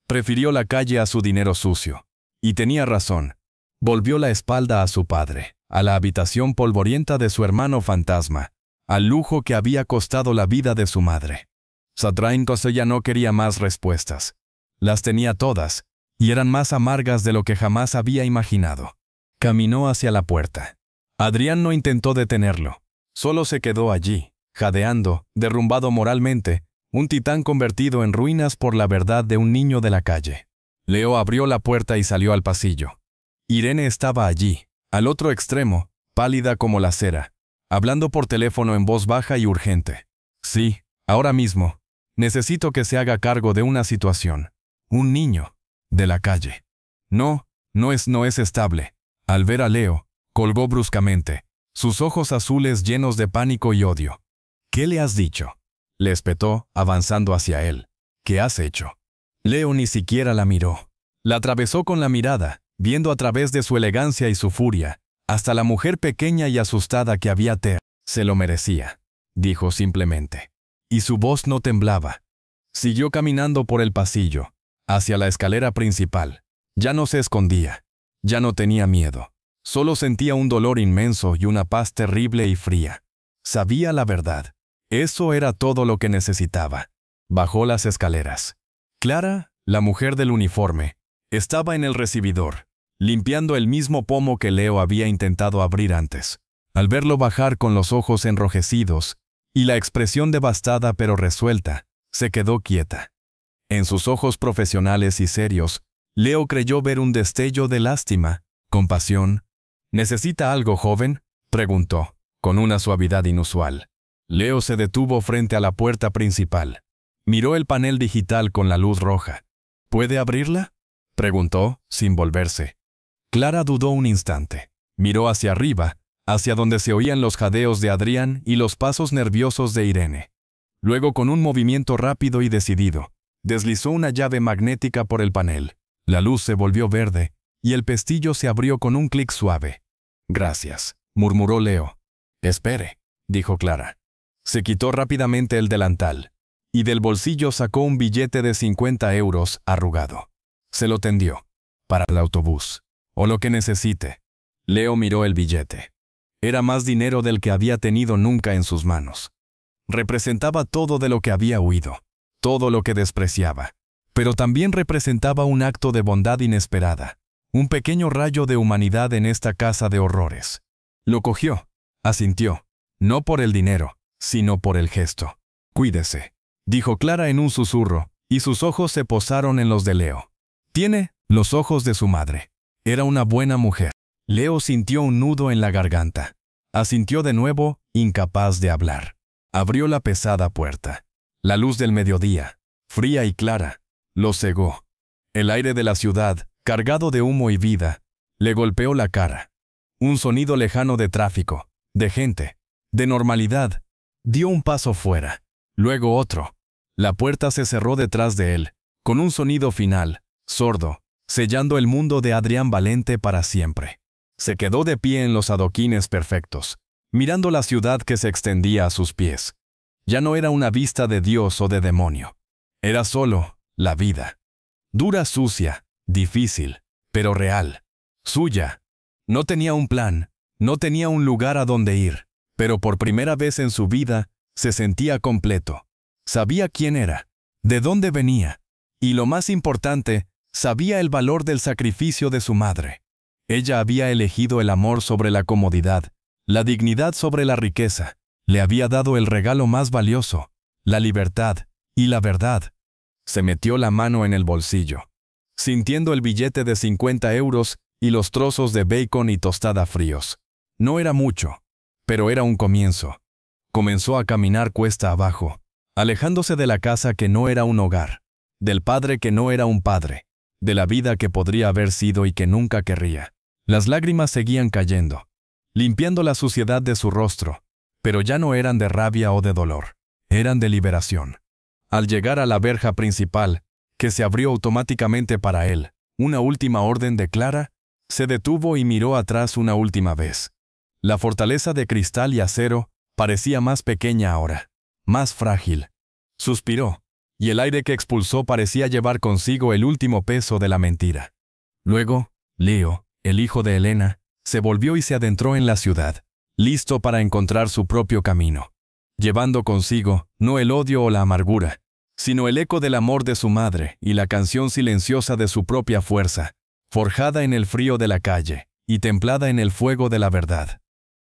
Prefirió la calle a su dinero sucio. Y tenía razón. Volvió la espalda a su padre, a la habitación polvorienta de su hermano fantasma, al lujo que había costado la vida de su madre. Adrián ya no quería más respuestas. Las tenía todas, y eran más amargas de lo que jamás había imaginado. Caminó hacia la puerta. Adrián no intentó detenerlo. Solo se quedó allí, jadeando, derrumbado moralmente, un titán convertido en ruinas por la verdad de un niño de la calle. Leo abrió la puerta y salió al pasillo. Irene estaba allí, al otro extremo, pálida como la cera, hablando por teléfono en voz baja y urgente. Sí, ahora mismo. Necesito que se haga cargo de una situación. Un niño. De la calle. No es estable. Al ver a Leo, colgó bruscamente, sus ojos azules llenos de pánico y odio. ¿Qué le has dicho?, le espetó, avanzando hacia él. ¿Qué has hecho? Leo ni siquiera la miró. La atravesó con la mirada, viendo a través de su elegancia y su furia, hasta la mujer pequeña y asustada que había Se lo merecía, dijo simplemente. Y su voz no temblaba. Siguió caminando por el pasillo, hacia la escalera principal. Ya no se escondía. Ya no tenía miedo. Solo sentía un dolor inmenso y una paz terrible y fría. Sabía la verdad. Eso era todo lo que necesitaba. Bajó las escaleras. Clara, la mujer del uniforme, estaba en el recibidor, limpiando el mismo pomo que Leo había intentado abrir antes. Al verlo bajar con los ojos enrojecidos y la expresión devastada pero resuelta, se quedó quieta. En sus ojos profesionales y serios, Leo creyó ver un destello de lástima, compasión. ¿Necesita algo, joven?, preguntó, con una suavidad inusual. Leo se detuvo frente a la puerta principal. Miró el panel digital con la luz roja. ¿Puede abrirla?, preguntó, sin volverse. Clara dudó un instante. Miró hacia arriba, hacia donde se oían los jadeos de Adrián y los pasos nerviosos de Irene. Luego, con un movimiento rápido y decidido, deslizó una llave magnética por el panel. La luz se volvió verde, y el pestillo se abrió con un clic suave. «Gracias», murmuró Leo. «Espere», dijo Clara. Se quitó rápidamente el delantal, y del bolsillo sacó un billete de 50 euros arrugado. Se lo tendió. «Para el autobús. O lo que necesite». Leo miró el billete. Era más dinero del que había tenido nunca en sus manos. Representaba todo de lo que había huido, todo lo que despreciaba. Pero también representaba un acto de bondad inesperada, un pequeño rayo de humanidad en esta casa de horrores. Lo cogió, asintió, no por el dinero, sino por el gesto. «Cuídese», dijo Clara en un susurro, y sus ojos se posaron en los de Leo. Tiene los ojos de su madre. Era una buena mujer. Leo sintió un nudo en la garganta. Asintió de nuevo, incapaz de hablar. Abrió la pesada puerta. La luz del mediodía, fría y clara, lo cegó. El aire de la ciudad, cargado de humo y vida, le golpeó la cara. Un sonido lejano de tráfico, de gente, de normalidad. Dio un paso fuera, luego otro. La puerta se cerró detrás de él, con un sonido final, sordo, sellando el mundo de Adrián Valente para siempre. Se quedó de pie en los adoquines perfectos, mirando la ciudad que se extendía a sus pies. Ya no era una vista de Dios o de demonio. Era solo la vida. Dura, sucia, difícil, pero real. Suya. No tenía un plan, no tenía un lugar a donde ir, pero por primera vez en su vida se sentía completo. Sabía quién era, de dónde venía, y lo más importante, sabía el valor del sacrificio de su madre. Ella había elegido el amor sobre la comodidad, la dignidad sobre la riqueza. Le había dado el regalo más valioso, la libertad y la verdad. Se metió la mano en el bolsillo, sintiendo el billete de 50 euros y los trozos de bacon y tostada fríos. No era mucho, pero era un comienzo. Comenzó a caminar cuesta abajo, alejándose de la casa que no era un hogar, del padre que no era un padre, de la vida que podría haber sido y que nunca querría. Las lágrimas seguían cayendo, limpiando la suciedad de su rostro, pero ya no eran de rabia o de dolor, eran de liberación. Al llegar a la verja principal, que se abrió automáticamente para él, una última orden de Clara, se detuvo y miró atrás una última vez. La fortaleza de cristal y acero parecía más pequeña ahora, más frágil. Suspiró, y el aire que expulsó parecía llevar consigo el último peso de la mentira. Luego, Leo, el hijo de Elena, se volvió y se adentró en la ciudad, listo para encontrar su propio camino, llevando consigo no el odio o la amargura, sino el eco del amor de su madre y la canción silenciosa de su propia fuerza, forjada en el frío de la calle y templada en el fuego de la verdad.